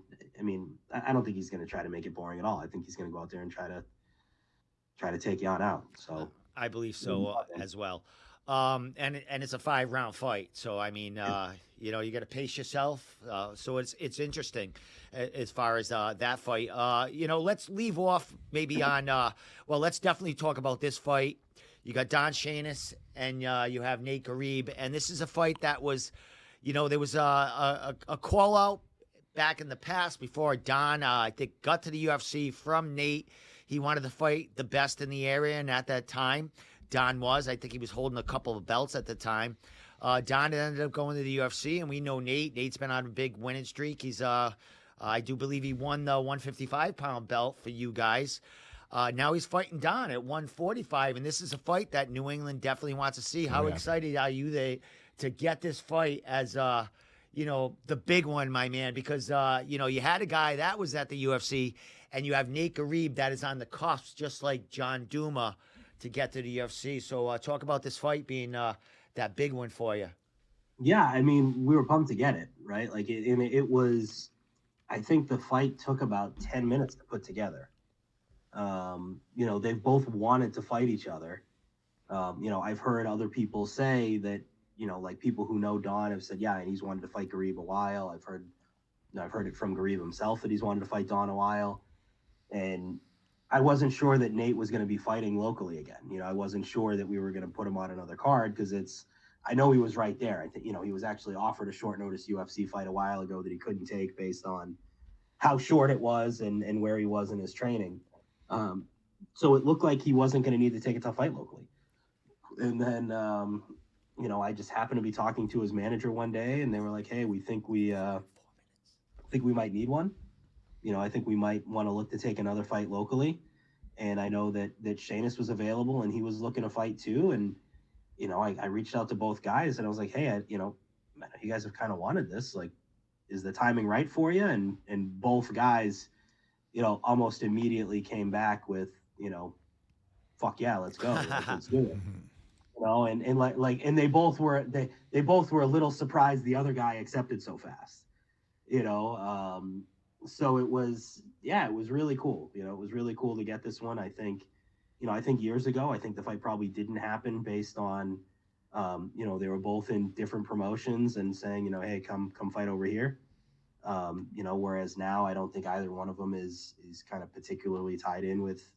[SPEAKER 3] I don't think he's going to try to make it boring at all. I think he's going to go out there and try to take Jan out. So
[SPEAKER 1] I believe so as well. And it's a 5-round fight. So, you got to pace yourself. So it's interesting as far as that fight. Let's leave off maybe on, let's definitely talk about this fight. You got Don Shainis and you have Nate Garib. And this is a fight that was, there was a call out back in the past before Don, I think, got to the UFC from Nate. He wanted to fight the best in the area. And at that time, Don was. I think he was holding a couple of belts at the time. Don ended up going to the UFC, and we know Nate. Nate's been on a big winning streak. He's, I do believe he won the 155-pound belt for you guys. Now he's fighting Don at 145, and this is a fight that New England definitely wants to see. How excited are you to get this fight as, the big one, my man? Because, you had a guy that was at the UFC, and you have Nate Garib that is on the cusp, just like John Duma, to get to the UFC. So talk about this fight being that big one for you.
[SPEAKER 3] Yeah, we were pumped to get it, right? Like, it was, I think the fight took about 10 minutes to put together. They both wanted to fight each other. I've heard other people say that, like people who know Don have said, yeah, and he's wanted to fight Garib a while. I've heard it from Garib himself that he's wanted to fight Don a while. And I wasn't sure that Nate was going to be fighting locally again. I wasn't sure that we were going to put him on another card because I know he was right there. I think, he was actually offered a short notice UFC fight a while ago that he couldn't take based on how short it was and where he was in his training. So it looked like he wasn't going to need to take a tough fight locally. And then, I just happened to be talking to his manager one day and they were like, hey, we think we might need one. I think we might want to look to take another fight locally. And I know that Shainis was available and he was looking to fight too. And, I reached out to both guys and I was like, hey, you guys have kind of wanted this. Like, is the timing right for you? And both guys, almost immediately came back with, fuck yeah, let's go. Let's do it. And they both were a little surprised the other guy accepted so fast. So it was really cool. It was really cool to get this one. I think years ago, I think the fight probably didn't happen based on, they were both in different promotions and saying, hey, come fight over here. Whereas now I don't think either one of them is kind of particularly tied in with,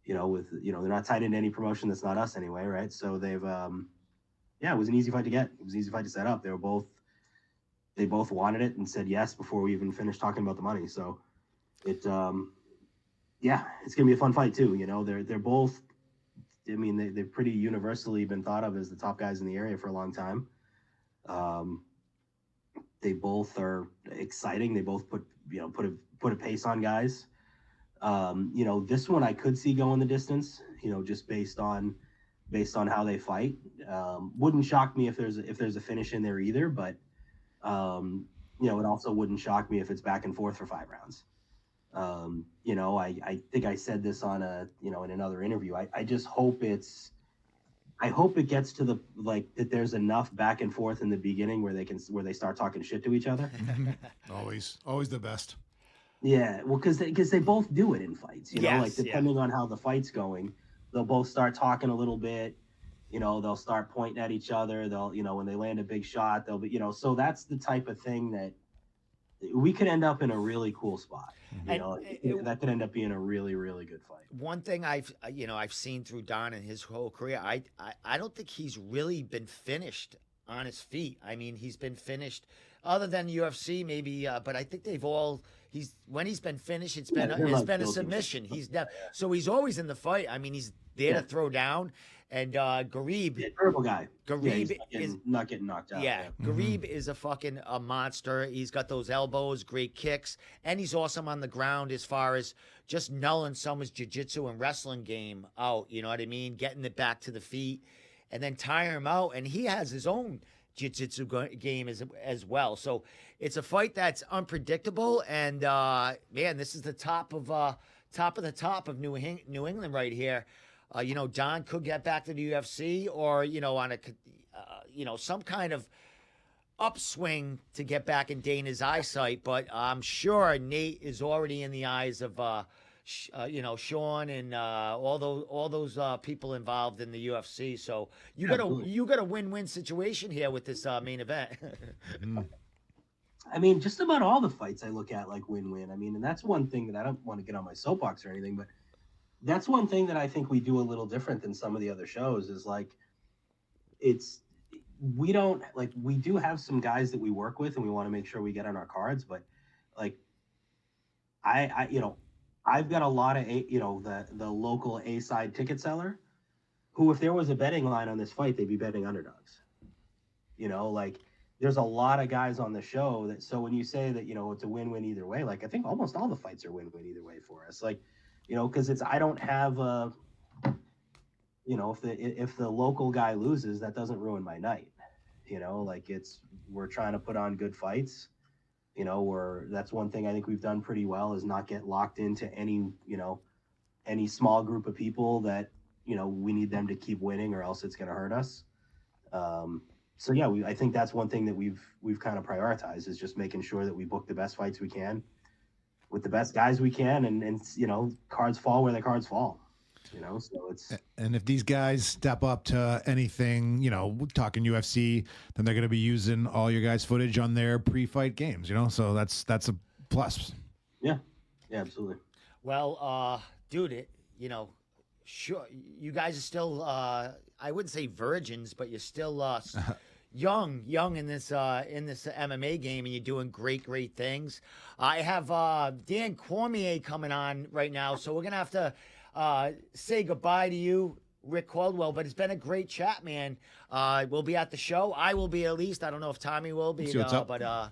[SPEAKER 3] they're not tied into any promotion that's not us anyway. Right. So they've, it was an easy fight to get. It was an easy fight to set up. They both wanted it and said yes before we even finished talking about the money. So it's going to be a fun fight too. They're both, they've pretty universally been thought of as the top guys in the area for a long time. They both are exciting. They both put a pace on guys. This one I could see going the distance, just based on how they fight. Wouldn't shock me if there's a finish in there either, but it also wouldn't shock me if it's back and forth for 5 rounds. I think I said this on in another interview. I just hope it gets to the, like, that there's enough back and forth in the beginning where they start talking shit to each other.
[SPEAKER 2] Always the best.
[SPEAKER 3] Yeah, well, because they both do it in fights, like depending on how the fight's going, they'll both start talking a little bit. They'll start pointing at each other. They'll, when they land a big shot, they'll be, so that's the type of thing that we could end up in a really cool spot. That could end up being a really, really good fight.
[SPEAKER 1] One thing I've seen through Don and his whole career, I don't think he's really been finished on his feet. He's been finished other than UFC maybe, but I think when he's been finished, it's been a submission. He's so he's always in the fight. He's there to throw down. And Garib,
[SPEAKER 3] terrible guy.
[SPEAKER 1] Garib
[SPEAKER 3] is not getting knocked out.
[SPEAKER 1] Yeah, Garib is a monster. He's got those elbows, great kicks, and he's awesome on the ground as far as just nulling someone's jiu-jitsu and wrestling game out. You know what I mean? Getting it back to the feet, and then tire him out. And he has his own game as well. So it's a fight that's unpredictable, and man, this is the top of the top of New England right here. Don could get back to the UFC, or on a some kind of upswing to get back in Dana's eyesight. But I'm sure Nate is already in the eyes of Sean and all those people involved in the UFC. So you got a win-win situation here with this main event.
[SPEAKER 3] I mean, just about all the fights I look at like win-win. I mean, and that's one thing that I don't want to get on my soapbox or anything, but that's one thing that I think we do a little different than some of the other shows is like we do have some guys that we work with and we want to make sure we get on our cards, but like I've got a lot of the local A-side ticket seller who, if there was a betting line on this fight, they'd be betting underdogs. Like there's a lot of guys on the show that, so when you say that, it's a win-win either way, like I think almost all the fights are win-win either way for us. Like, because I don't have if the local guy loses, that doesn't ruin my night. Like we're trying to put on good fights. That's one thing I think we've done pretty well is not get locked into any small group of people that, we need them to keep winning or else it's going to hurt us. So yeah, I think that's one thing that we've kind of prioritized is just making sure that we book the best fights we can with the best guys we can. And cards fall where the cards fall, so it's.
[SPEAKER 2] And if these guys step up to anything, talking UFC, then they're going to be using all your guys' footage on their pre-fight games, so that's a plus.
[SPEAKER 3] Yeah, absolutely.
[SPEAKER 1] Well, dude, sure, you guys are still, I wouldn't say virgins, but you're still young in this MMA game, and you're doing great things. I have Dan Cormier coming on right now, so we're gonna have to say goodbye to you, Rick Caldwell, but it's been a great chat, man. We'll be at the show. I will be, at least. I don't know if Tommy will be, but
[SPEAKER 2] I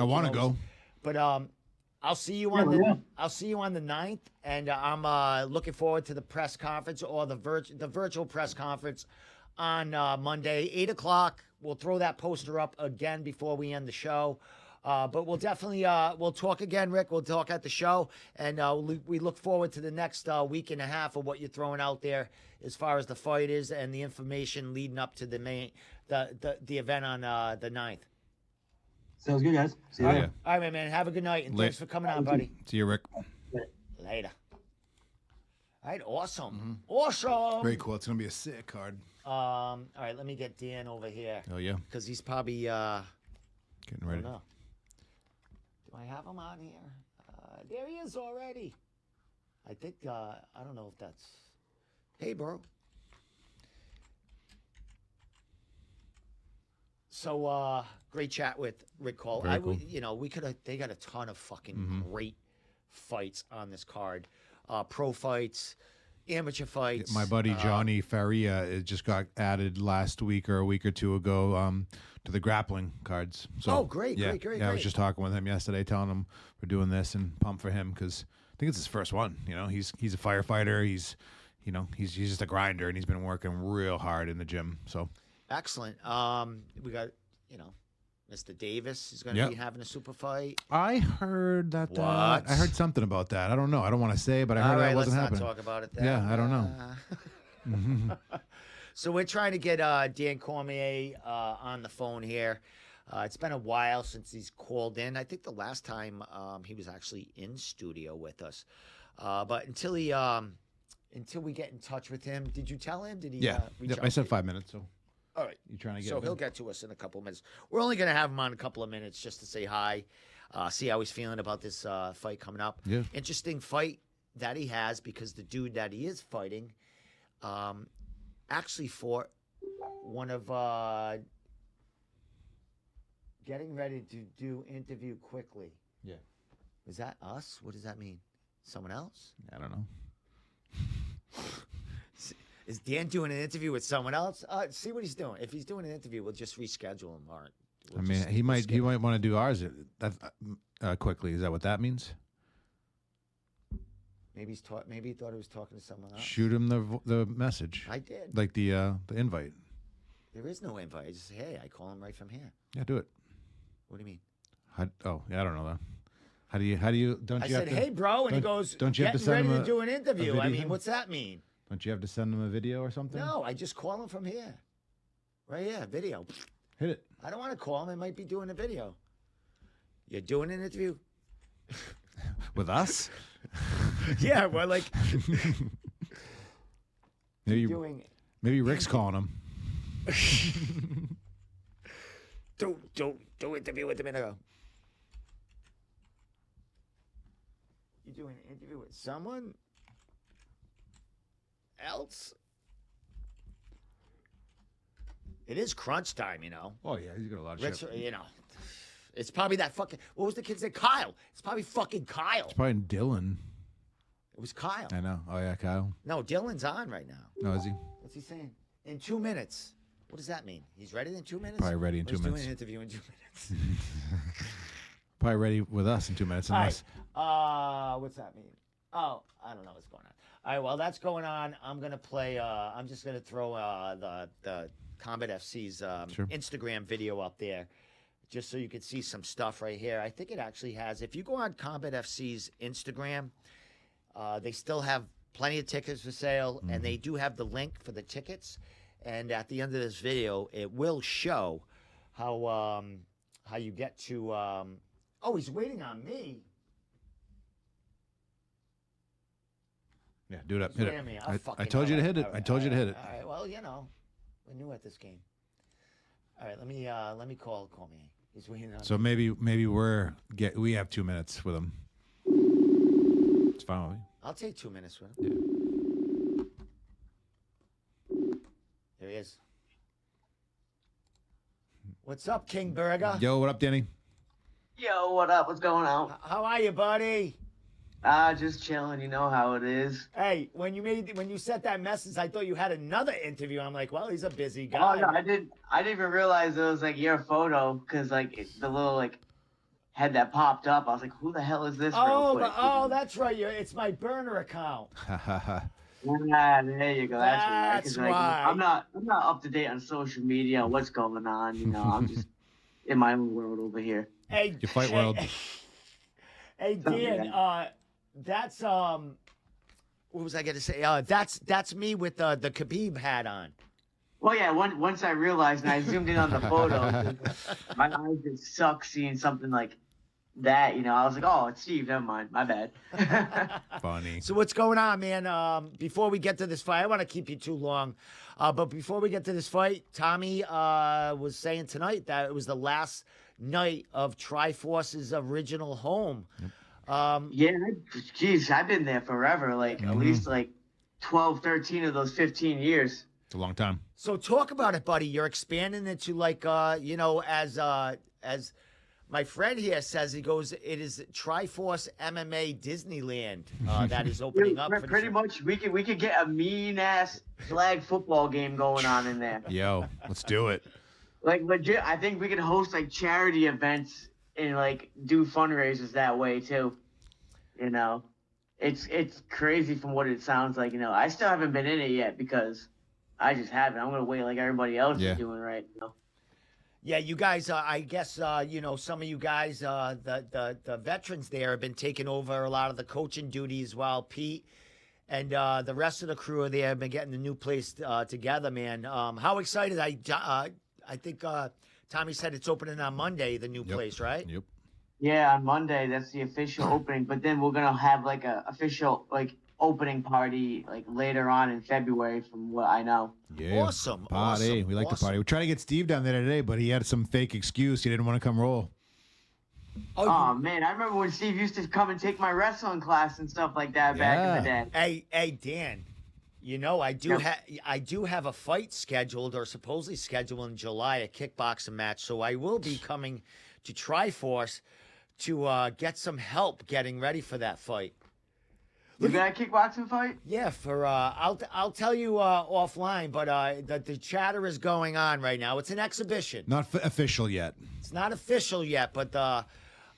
[SPEAKER 2] want to go.
[SPEAKER 1] But I'll see you on the 9th, and I'm looking forward to the press conference or the virtual press conference on Monday, 8:00. We'll throw that poster up again before we end the show. But we'll definitely we'll talk again, Rick. We'll talk at the show, and we look forward to the next week and a half of what you're throwing out there as far as the fight is and the information leading up to the event on the 9th.
[SPEAKER 3] Sounds good, guys. See you later.
[SPEAKER 1] All right, man. Have a good night, and thanks for coming on, buddy.
[SPEAKER 2] See you, Rick.
[SPEAKER 1] Later. All right, awesome. Awesome.
[SPEAKER 2] Very cool. It's going to be a sick card.
[SPEAKER 1] All right, let me get Dan over here.
[SPEAKER 2] Oh, yeah.
[SPEAKER 1] Because he's probably
[SPEAKER 2] getting ready.
[SPEAKER 1] I don't know. Do I have him on here? There he is already. I think, I don't know if that's... Hey, bro. So, great chat with Rick Cole.
[SPEAKER 2] Cool.
[SPEAKER 1] They got a ton of fucking great fights on this card. Pro fights, amateur fights.
[SPEAKER 2] My buddy Johnny Faria just got added last week or a week or two ago to the grappling cards. So,
[SPEAKER 1] great.
[SPEAKER 2] I was just talking with him yesterday, telling him we're doing this and pumped for him because I think it's his first one. He's a firefighter. He's just a grinder, and he's been working real hard in the gym. So
[SPEAKER 1] excellent. We got Mr. Davis is going to be having a super fight.
[SPEAKER 2] I heard that.
[SPEAKER 1] What?
[SPEAKER 2] I heard something about that. I don't know. I don't want to say, but I heard that wasn't happening.
[SPEAKER 1] Let's not talk about it then.
[SPEAKER 2] Yeah, I don't know.
[SPEAKER 1] So we're trying to get Dan Cormier on the phone here. It's been a while since he's called in. I think the last time he was actually in studio with us. But until we get in touch with him, did you tell him? Did he? Reach out
[SPEAKER 2] I said 5 minutes. So.
[SPEAKER 1] All right.
[SPEAKER 2] You trying to get?
[SPEAKER 1] So he'll get to us in a couple of minutes. We're only going to have him on a couple of minutes just to say hi, see how he's feeling about this fight coming up.
[SPEAKER 2] Yeah.
[SPEAKER 1] Interesting fight that he has because the dude that he is fighting actually fought one of getting ready to do interview quickly.
[SPEAKER 2] Yeah.
[SPEAKER 1] Is that us? What does that mean? Someone else?
[SPEAKER 2] I don't know.
[SPEAKER 1] Is Dan doing an interview with someone else? See what he's doing. If he's doing an interview, we'll just reschedule him. All right.
[SPEAKER 2] He might want to do ours quickly. Is that what that means?
[SPEAKER 1] Maybe he thought he was talking to someone else.
[SPEAKER 2] Shoot him the message.
[SPEAKER 1] I did.
[SPEAKER 2] Like the invite.
[SPEAKER 1] There is no invite. I just say, hey, I call him right from here.
[SPEAKER 2] Yeah, do it.
[SPEAKER 1] What do you mean?
[SPEAKER 2] Yeah, I don't know that. How do you? Don't
[SPEAKER 1] I
[SPEAKER 2] you
[SPEAKER 1] said,
[SPEAKER 2] have to?
[SPEAKER 1] hey, bro, and he goes,
[SPEAKER 2] don't you have to
[SPEAKER 1] getting
[SPEAKER 2] send
[SPEAKER 1] ready
[SPEAKER 2] him
[SPEAKER 1] to do an interview.
[SPEAKER 2] video
[SPEAKER 1] I mean,
[SPEAKER 2] thing?
[SPEAKER 1] what's that mean?
[SPEAKER 2] Don't you have to send him a video or something?
[SPEAKER 1] No, I just call him from here. Right here, video.
[SPEAKER 2] Hit it.
[SPEAKER 1] I don't want to call him. I might be doing a video. You're doing an interview?
[SPEAKER 2] With us?
[SPEAKER 1] Yeah, well, like
[SPEAKER 2] Maybe
[SPEAKER 1] doing.
[SPEAKER 2] maybe Rick's calling him.
[SPEAKER 1] Do interview with him in a go. You doing an interview with someone else? It is crunch time, you know.
[SPEAKER 2] Oh yeah, he's got a lot of
[SPEAKER 1] Rick's,
[SPEAKER 2] shit.
[SPEAKER 1] you know, it's probably that fucking. What was the kid's name? Kyle. It's probably fucking Kyle.
[SPEAKER 2] It's probably Dylan.
[SPEAKER 1] It was Kyle.
[SPEAKER 2] I know. Oh yeah, Kyle.
[SPEAKER 1] No, Dylan's on right now.
[SPEAKER 2] No, is he?
[SPEAKER 1] What's he saying? In 2 minutes. What does that mean? He's ready in 2 minutes?
[SPEAKER 2] Probably ready in
[SPEAKER 1] Or
[SPEAKER 2] 2
[SPEAKER 1] he's
[SPEAKER 2] minutes.
[SPEAKER 1] doing an interview in 2 minutes.
[SPEAKER 2] Probably ready with us in 2 minutes.
[SPEAKER 1] All
[SPEAKER 2] Unless
[SPEAKER 1] right. What's that mean? Oh, I don't know what's going on. All right, well, that's going on. I'm going to play, I'm just going to throw the Combat FC's
[SPEAKER 2] Sure.
[SPEAKER 1] Instagram video up there just so you can see some stuff right here. I think it actually has, if you go on Combat FC's Instagram, they still have plenty of tickets for sale, and they do have the link for the tickets. And at the end of this video, it will show how you get to. Oh, he's waiting on me.
[SPEAKER 2] yeah, do it up.
[SPEAKER 1] He's
[SPEAKER 2] Hit
[SPEAKER 1] waiting on me.
[SPEAKER 2] it.
[SPEAKER 1] I'll
[SPEAKER 2] I
[SPEAKER 1] fucking
[SPEAKER 2] told you to
[SPEAKER 1] know.
[SPEAKER 2] hit it.
[SPEAKER 1] All
[SPEAKER 2] I
[SPEAKER 1] right,
[SPEAKER 2] told you to
[SPEAKER 1] all
[SPEAKER 2] hit
[SPEAKER 1] right,
[SPEAKER 2] it.
[SPEAKER 1] All right. Well, you know, we're new at this game. All right. Let me call me. He's waiting on.
[SPEAKER 2] So maybe we have 2 minutes with him. It's fine with me.
[SPEAKER 1] I'll take 2 minutes with him. There he is. What's up, King Burger?
[SPEAKER 2] Yo, what up, Danny?
[SPEAKER 4] Yo, what up? What's going on?
[SPEAKER 1] How are you, buddy?
[SPEAKER 4] Just chilling. You know how it is.
[SPEAKER 1] Hey, when you sent that message, I thought you had another interview. I'm like, well, he's a busy
[SPEAKER 4] Oh
[SPEAKER 1] guy.
[SPEAKER 4] no, I didn't even realize it was like your photo because like the little like head that popped up. I was like, who the hell is this?
[SPEAKER 1] Oh,
[SPEAKER 4] real quick?
[SPEAKER 1] that's right. It's my burner account.
[SPEAKER 4] Yeah, there you go. That's right. 'Cause,
[SPEAKER 1] That's
[SPEAKER 4] like,
[SPEAKER 1] why.
[SPEAKER 4] I'm not up to date on social media. What's going on? You know, I'm just in my own world over here.
[SPEAKER 1] Hey,
[SPEAKER 2] Your fight world.
[SPEAKER 1] Hey, Dan. That's What was I gonna say? That's me with the Khabib hat on.
[SPEAKER 4] Well, yeah. Once I realized and I zoomed in on the photo, my eyes just suck seeing something like that. You know, I was like, oh, it's Steve. Never mind. My bad.
[SPEAKER 2] Funny.
[SPEAKER 1] So what's going on, man? Before we get to this fight, I want to keep you too long. But before we get to this fight, Tommy was saying tonight that it was the last night of Triforce's original home.
[SPEAKER 4] Yeah, geez, I've been there forever, like at least like 12, 13 of those 15 years.
[SPEAKER 2] It's a long time.
[SPEAKER 1] So talk about it, buddy. You're expanding into like as my friend here says, he goes, it is Triforce MMA Disneyland that is opening up. For
[SPEAKER 4] Pretty much, we could get a mean ass flag football game going on in there.
[SPEAKER 2] Yo, let's do it.
[SPEAKER 4] Like legit, I think we could host like charity events and like do fundraisers that way too. You know, it's crazy from what it sounds like. You know, I still haven't been in it yet because I just haven't. I'm gonna wait like everybody else is doing right now.
[SPEAKER 1] Yeah, you guys, I guess, some of you guys, the veterans there have been taking over a lot of the coaching duties while Pete and the rest of the crew there have been getting the new place together, man. How excited! I think Tommy said it's opening on Monday, the new place, right?
[SPEAKER 2] Yep.
[SPEAKER 4] Yeah, on Monday that's the official opening, but then we're gonna have like a official like opening party like later on in February, from what I know.
[SPEAKER 2] Yeah.
[SPEAKER 1] Awesome.
[SPEAKER 2] Party.
[SPEAKER 1] Awesome.
[SPEAKER 2] We like to
[SPEAKER 1] awesome.
[SPEAKER 2] party. We tried to get Steve down there today, but he had some fake excuse. He didn't want to come roll.
[SPEAKER 4] Oh man, I remember when Steve used to come and take my wrestling class and stuff like that back in the day.
[SPEAKER 1] Hey, Dan. You know, I do have a fight scheduled or supposedly scheduled in July, a kickboxing match. So I will be coming to Triforce to get some help getting ready for that fight.
[SPEAKER 4] You got a kickboxing fight?
[SPEAKER 1] Yeah, I'll tell you offline, but the chatter is going on right now. It's an exhibition.
[SPEAKER 2] Not official yet.
[SPEAKER 1] It's not official yet, but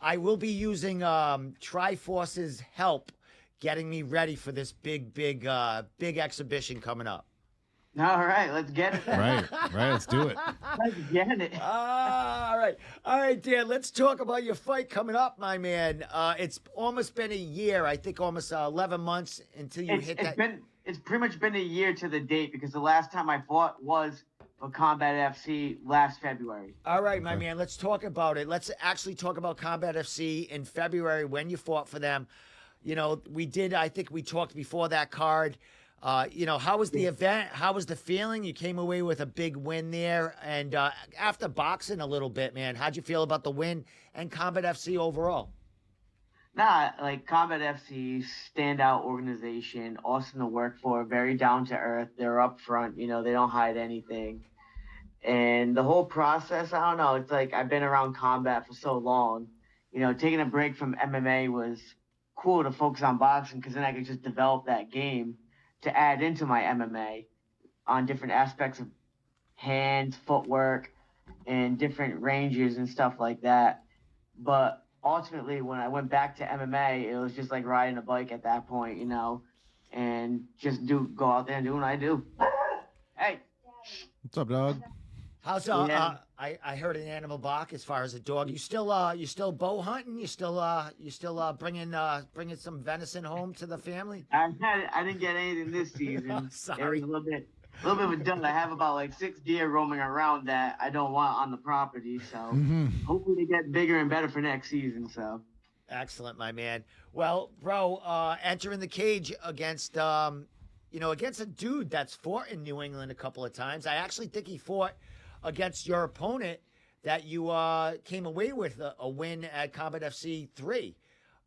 [SPEAKER 1] I will be using Triforce's help getting me ready for this big exhibition coming up.
[SPEAKER 4] All right, let's get it.
[SPEAKER 2] Right. Let's do it.
[SPEAKER 4] Let's get it.
[SPEAKER 1] All right, Dan. Let's talk about your fight coming up, my man. It's almost been a year. I think almost 11 months until you hit that.
[SPEAKER 4] It's pretty much been a year to the date because the last time I fought was for Combat FC last February.
[SPEAKER 1] All right, my man. Let's talk about it. Let's actually talk about Combat FC in February when you fought for them. You know, I think we talked before that card. You know, how was the event? How was the feeling? You came away with a big win there. And after boxing a little bit, man, how'd you feel about the win and Combat FC overall?
[SPEAKER 4] Nah, like Combat FC, standout organization, awesome to work for, very down to earth. They're up front, you know, they don't hide anything. And the whole process, I don't know, it's like I've been around combat for so long. You know, taking a break from MMA was cool to focus on boxing because then I could just develop that game to add into my MMA on different aspects of hands, footwork, and different ranges and stuff like that. But ultimately, when I went back to MMA, it was just like riding a bike at that point, you know, and just go out there and do what I do. Hey.
[SPEAKER 2] What's up, dog?
[SPEAKER 1] How's I heard an animal bark as far as a dog. You still bow hunting? You still bringing some venison home to the family?
[SPEAKER 4] I didn't get anything this season.
[SPEAKER 1] Oh, sorry.
[SPEAKER 4] It was a little bit of a dud. I have about like 6 deer roaming around that I don't want on the property. So hopefully they get bigger and better for next season. So
[SPEAKER 1] excellent, my man. Well, bro, entering the cage against against a dude that's fought in New England a couple of times. I actually think he fought against your opponent that you came away with a win at Combat FC 3.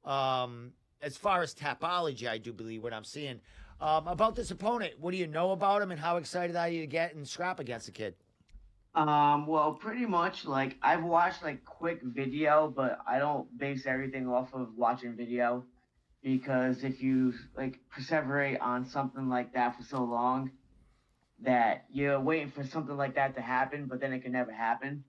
[SPEAKER 1] As far as Tapology, I do believe what I'm seeing. About this opponent, what do you know about him and how excited are you to get and scrap against the kid?
[SPEAKER 4] Well, pretty much like I've watched like quick video, but I don't base everything off of watching video because if you like perseverate on something like that for so long, that you're waiting for something like that to happen, but then it can never happen.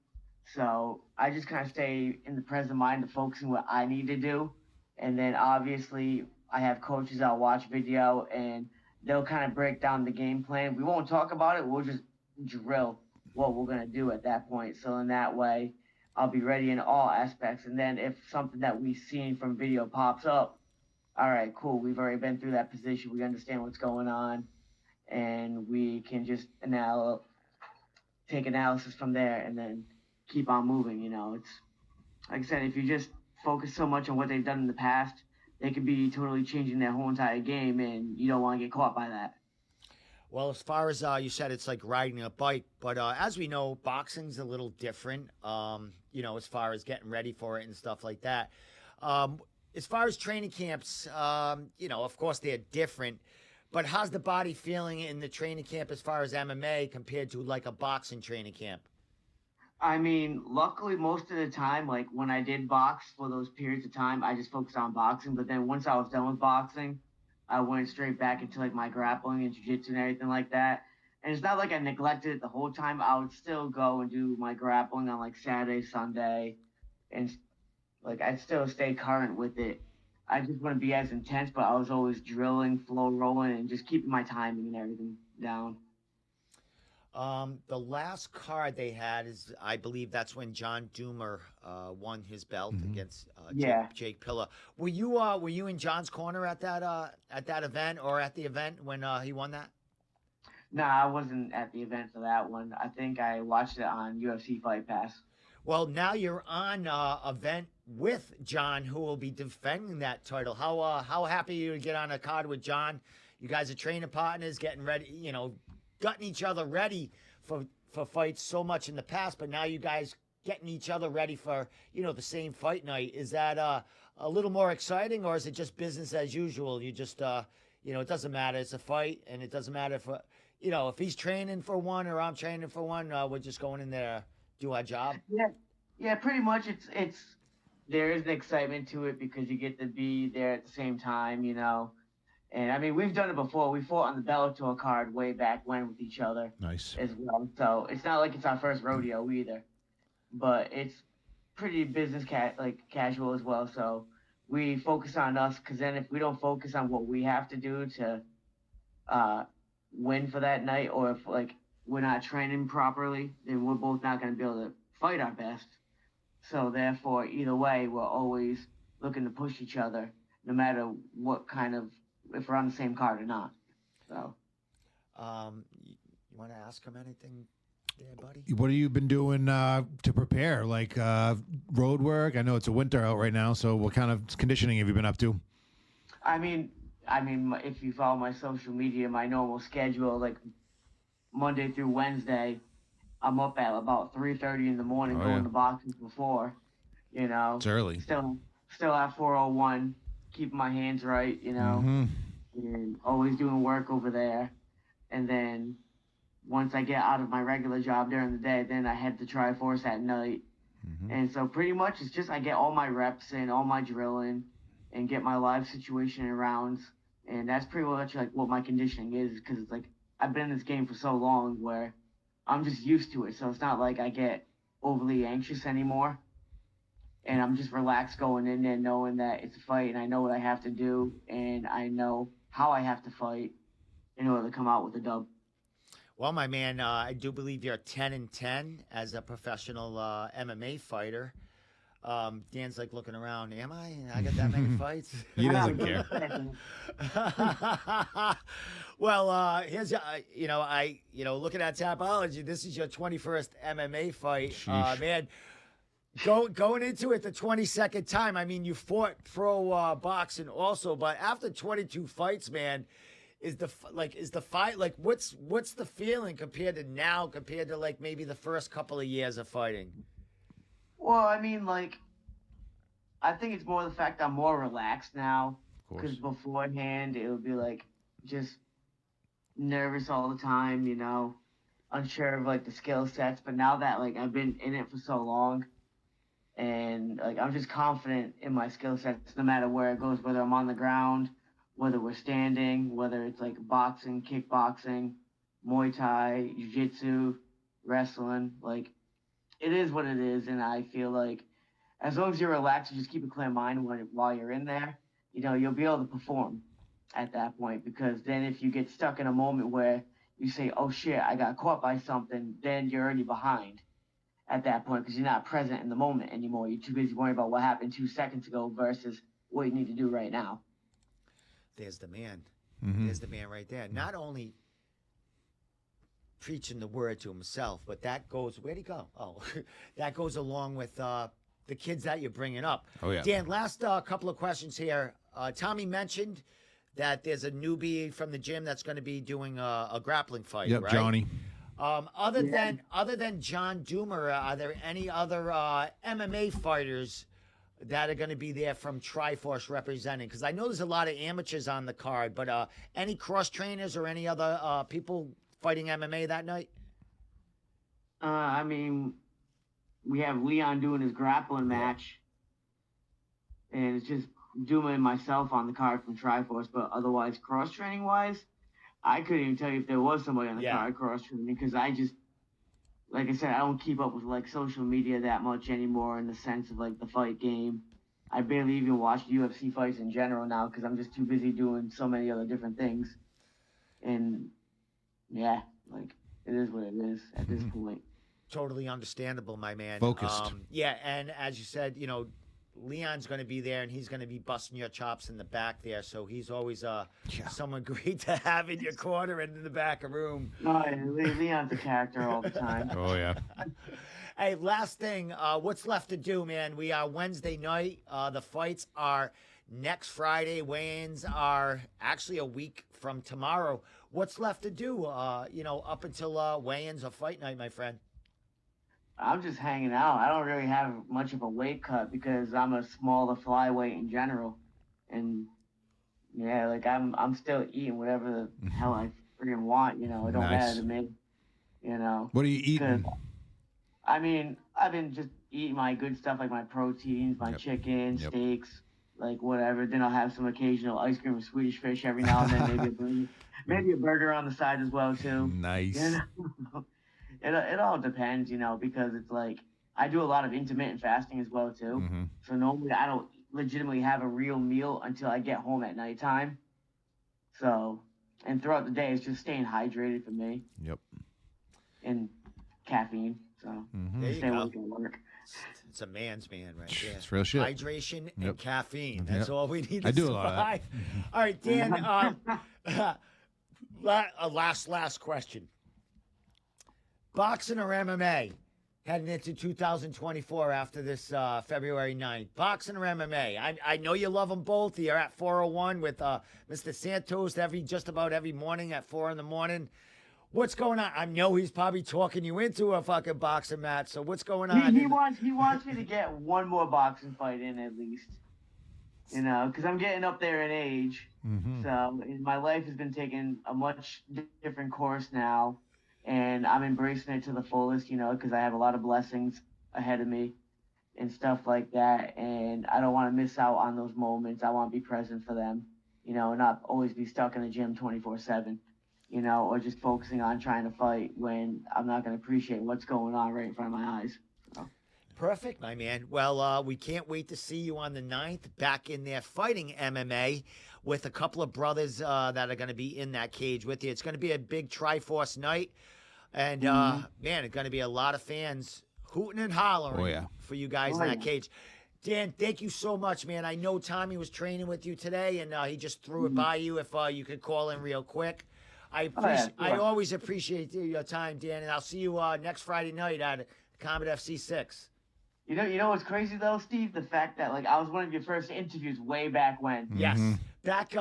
[SPEAKER 4] So I just kind of stay in the present mind of focusing what I need to do. And then obviously I have coaches that'll watch video and they'll kind of break down the game plan. We won't talk about it. We'll just drill what we're going to do at that point. So in that way, I'll be ready in all aspects. And then if something that we've seen from video pops up, all right, cool. We've already been through that position. We understand what's going on. And we can just take analysis from there and then keep on moving. You know, it's like I said, if you just focus so much on what they've done in the past, they could be totally changing their whole entire game, and you don't want to get caught by that.
[SPEAKER 1] Well, as far as you said, it's like riding a bike, but as we know, boxing's a little different. As far as getting ready for it and stuff like that. As far as training camps, of course they're different. But how's the body feeling in the training camp as far as MMA compared to like a boxing training camp?
[SPEAKER 4] I mean, luckily most of the time, like when I did box for those periods of time, I just focused on boxing. But then once I was done with boxing, I went straight back into like my grappling and jiu-jitsu and everything like that. And it's not like I neglected it the whole time. I would still go and do my grappling on like Saturday, Sunday. And like I'd still stay current with it. I just wouldn't be as intense, but I was always drilling, flow rolling, and just keeping my timing and everything down.
[SPEAKER 1] The last card they had is, I believe that's when John Doomer won his belt against Jake Pillar. Were you in John's corner at that event or at the event when he won that?
[SPEAKER 4] No, I wasn't at the event for that one. I think I watched it on UFC Fight Pass.
[SPEAKER 1] Well, now you're on event with John, who will be defending that title. How happy are you to get on a card with John? You guys are training partners, getting ready, gotten each other ready for fights so much in the past, but now you guys getting each other ready for, the same fight night. Is that a little more exciting, or is it just business as usual? You just, it doesn't matter. It's a fight, and it doesn't matter if he's training for one or I'm training for one, we're just going in there, do our job.
[SPEAKER 4] Yeah, pretty much. It's there is an excitement to it because you get to be there at the same time, And I mean, we've done it before. We fought on the Bellator card way back when with each other.
[SPEAKER 2] Nice.
[SPEAKER 4] As well. So it's not like it's our first rodeo either, but it's pretty business casual as well. So we focus on us because then if we don't focus on what we have to do to win for that night, or if like we're not training properly, then we're both not going to be able to fight our best. So therefore, either way, we're always looking to push each other, no matter what kind of, if we're on the same card or not. So.
[SPEAKER 1] You want to ask him anything there, buddy?
[SPEAKER 2] What have you been doing to prepare? Like road work? I know it's a winter out right now, so what kind of conditioning have you been up to?
[SPEAKER 4] I mean, if you follow my social media, my normal schedule, like Monday through Wednesday, I'm up at about 3:30 in the morning going to boxing before, you know.
[SPEAKER 2] It's early.
[SPEAKER 4] Still at 401, keeping my hands right, you know, and always doing work over there. And then once I get out of my regular job during the day, then I head to Triforce at night. And so pretty much it's just I get all my reps in, all my drilling, and get my live situation in rounds. And that's pretty much like what my conditioning is, because it's like I've been in this game for so long where I'm just used to it. So it's not like I get overly anxious anymore. And I'm just relaxed going in there knowing that it's a fight and I know what I have to do and I know how I have to fight in order to come out with a dub.
[SPEAKER 1] Well, my man, I do believe you're 10-10 as a professional MMA fighter. Dan's like looking around. Am I? I got that many fights?
[SPEAKER 2] He doesn't care.
[SPEAKER 1] Well, here's looking at Tapology. This is your 21st MMA fight, man. Going into it the 22nd time. I mean, you fought pro boxing also, but after 22 fights, man, is the fight like what's the feeling compared to like maybe the first couple of years of fighting?
[SPEAKER 4] Well, I mean, like, I think it's more the fact I'm more relaxed now, because beforehand it would be like just nervous all the time, you know, unsure of like the skill sets. But now that like I've been in it for so long, and like I'm just confident in my skill sets, no matter where it goes, whether I'm on the ground, whether we're standing, whether it's like boxing, kickboxing, Muay Thai, Jiu-Jitsu, wrestling, like it is what it is. And I feel like as long as you're relaxed and just keep a clear mind while you're in there, you know, you'll be able to perform at that point. Because then if you get stuck in a moment where you say, oh shit, I got caught by something, then you're already behind at that point because you're not present in the moment anymore. You're too busy worrying about what happened 2 seconds ago versus what you need to do right now.
[SPEAKER 1] There's the man. There's the man right there. Not only preaching the word to himself, but that goes, where'd he go? Oh, that goes along with the kids that you're bringing up.
[SPEAKER 2] Oh, yeah.
[SPEAKER 1] Dan, last couple of questions here. Tommy mentioned that there's a newbie from the gym that's going to be doing a grappling fight,
[SPEAKER 2] Yep,
[SPEAKER 1] right?
[SPEAKER 2] Johnny.
[SPEAKER 1] Other than John Doomer, are there any other MMA fighters that are going to be there from Triforce representing? Because I know there's a lot of amateurs on the card, but any cross trainers or any other people fighting MMA that night?
[SPEAKER 4] I mean, we have Leon doing his grappling match, and it's just Duma and myself on the card from Triforce. But otherwise, cross training wise, I couldn't even tell you if there was somebody on the card cross training, because I just, like I said, I don't keep up with like social media that much anymore in the sense of like the fight game. I barely even watch UFC fights in general now because I'm just too busy doing so many other different things. And yeah, like it is what it is at this point.
[SPEAKER 1] Totally understandable, my man.
[SPEAKER 2] Focused.
[SPEAKER 1] Yeah, and as you said, you know, Leon's going to be there, and he's going to be busting your chops in the back there. So he's always someone great to have in your corner and in the back of room.
[SPEAKER 4] Oh, yeah, Leon's a character all the time.
[SPEAKER 2] Oh, yeah.
[SPEAKER 1] Hey, last thing, what's left to do, man? We are Wednesday night. The fights are next Friday. Weigh-ins are actually a week from tomorrow. What's left to do, up until weigh-ins or fight night, my friend?
[SPEAKER 4] I'm just hanging out. I don't really have much of a weight cut because I'm a smaller flyweight in general. And yeah, like I'm still eating whatever the hell I freaking want, you know. It don't matter to me, you know.
[SPEAKER 2] What are you eating?
[SPEAKER 4] I mean, I've been just eating my good stuff like my proteins, my chicken, steaks, like whatever. Then I'll have some occasional ice cream or Swedish fish every now and then, maybe a burger on the side as well too.
[SPEAKER 2] Nice.
[SPEAKER 4] You know? It all depends, you know, because it's like I do a lot of intermittent fasting as well too. So normally I don't legitimately have a real meal until I get home at nighttime. So And throughout the day, it's just staying hydrated for me
[SPEAKER 2] Yep.
[SPEAKER 4] and caffeine. So
[SPEAKER 1] There you
[SPEAKER 4] stay
[SPEAKER 1] go.
[SPEAKER 4] awake at work.
[SPEAKER 1] It's a man's man right there.
[SPEAKER 2] It's real shit.
[SPEAKER 1] Hydration and
[SPEAKER 2] Yep.
[SPEAKER 1] caffeine. That's
[SPEAKER 2] Yep.
[SPEAKER 1] all we need to
[SPEAKER 2] I do a lot of that.
[SPEAKER 1] survive. All right, Dan. Last question. Boxing or MMA? Heading into 2024 after this February 9th. Boxing or MMA? I know you love them both. You're at 401 with Mr. Santos just about every morning at 4 in the morning. What's going on? I know he's probably talking you into a fucking boxing match. So what's going on?
[SPEAKER 4] He wants me to get one more boxing fight in at least. You know, because I'm getting up there in age.
[SPEAKER 2] Mm-hmm.
[SPEAKER 4] So my life has been taking a much different course now. And I'm embracing it to the fullest, you know, because I have a lot of blessings ahead of me and stuff like that. And I don't want to miss out on those moments. I want to be present for them, you know, and not always be stuck in the gym 24/7, you know, or just focusing on trying to fight when I'm not going to appreciate what's going on right in front of my eyes. So.
[SPEAKER 1] Perfect, my man. Well, we can't wait to see you on the 9th back in there fighting MMA with a couple of brothers that are going to be in that cage with you. It's going to be a big Triforce night. And, man, it's going to be a lot of fans hooting and hollering for you guys in that cage. Dan, thank you so much, man. I know Tommy was training with you today, and he just threw it by you if you could call in real quick. I always appreciate your time, Dan, and I'll see you next Friday night at Combat FC 6.
[SPEAKER 4] You know what's crazy though, Steve? The fact that like I was one of your first interviews way back when.
[SPEAKER 1] Yes. Back,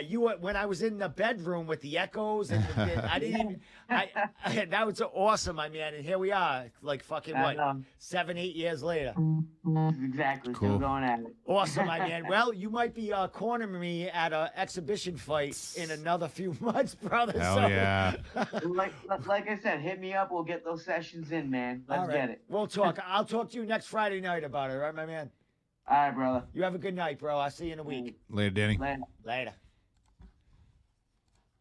[SPEAKER 1] you were, when I was in the bedroom with the echoes, and I didn't even, that was awesome, my man. And here we are, like fucking, 7-8 years later.
[SPEAKER 4] Exactly.
[SPEAKER 2] Cool.
[SPEAKER 4] Still going at it.
[SPEAKER 1] Awesome, my man. Well, you might be cornering me at an exhibition fight in another few months, brother.
[SPEAKER 2] Hell yeah.
[SPEAKER 4] like I said, hit me up. We'll get those sessions in, man. Let's get it.
[SPEAKER 1] We'll talk. I'll talk to you next Friday night about it, right, my man?
[SPEAKER 4] All right, brother.
[SPEAKER 1] You have a good night, bro. I'll see you in a week.
[SPEAKER 2] Later, Danny.
[SPEAKER 1] Later.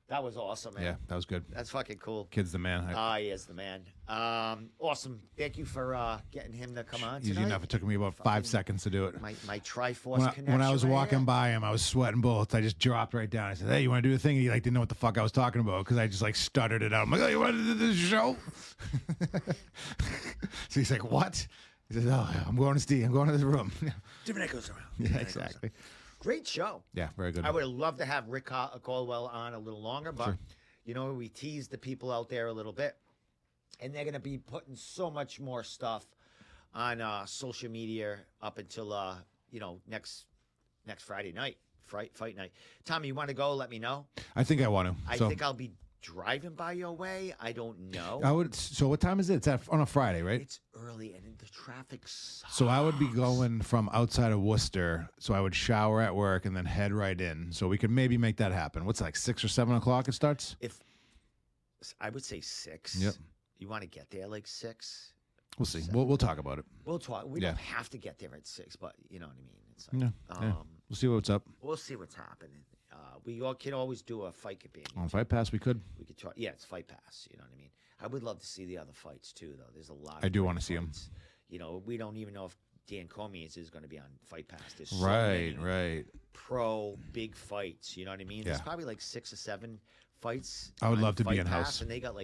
[SPEAKER 1] That was awesome, man.
[SPEAKER 2] Yeah, that was good.
[SPEAKER 1] That's fucking cool.
[SPEAKER 2] Kid's the man.
[SPEAKER 1] He is the man. Awesome. Thank you for getting him to come on
[SPEAKER 2] Easy
[SPEAKER 1] tonight.
[SPEAKER 2] enough. It took me about 5 seconds to do it.
[SPEAKER 1] My Triforce connection.
[SPEAKER 2] When I was
[SPEAKER 1] right
[SPEAKER 2] walking
[SPEAKER 1] here.
[SPEAKER 2] by him, I was sweating bullets. I just dropped right down. I said, "Hey, you want to do the thing?" And he didn't know what the fuck I was talking about because I just stuttered it out. I'm like, "Oh, you want to do this show?" So he's like, "What?" He says, "Oh, I'm going to Steve. I'm going to this room."
[SPEAKER 1] Domenico's around.
[SPEAKER 2] Yeah, exactly.
[SPEAKER 1] Great show.
[SPEAKER 2] Yeah, very good.
[SPEAKER 1] I would have loved to have Rick Caldwell on a little longer, but we teased the people out there a little bit, and they're going to be putting so much more stuff on social media up until next Friday night, fight night. Tommy, you want to go? Let me know.
[SPEAKER 2] I think I want to.
[SPEAKER 1] I think I'll be driving by your way. I don't know.
[SPEAKER 2] I would. So what time is it? It's on a Friday, right?
[SPEAKER 1] It's early, and the traffic sucks.
[SPEAKER 2] So I would be going from outside of Worcester. So I would shower at work and then head right in. So we could maybe make that happen. What's 6 or 7 o'clock it starts?
[SPEAKER 1] If I would say 6.
[SPEAKER 2] Yep.
[SPEAKER 1] You want to get there 6?
[SPEAKER 2] We'll see. We'll talk about it.
[SPEAKER 1] We'll talk. We don't have to get there at 6, but you know what I mean. It's
[SPEAKER 2] Yeah. We'll see what's up.
[SPEAKER 1] We'll see what's happening. We can always do a fight companion.
[SPEAKER 2] On Fight Pass, we could.
[SPEAKER 1] We could try. Yeah, it's Fight Pass. You know what I mean. I would love to see the other fights too, though. There's a lot.
[SPEAKER 2] I do want to see them.
[SPEAKER 1] We don't even know if Dan Cormier is going to be on Fight Pass. There's so
[SPEAKER 2] Right.
[SPEAKER 1] many pro big fights. You know what I mean? There's probably 6 or 7 fights.
[SPEAKER 2] I would
[SPEAKER 1] on
[SPEAKER 2] love to be
[SPEAKER 1] Fight
[SPEAKER 2] in
[SPEAKER 1] Pass,
[SPEAKER 2] house.
[SPEAKER 1] and they got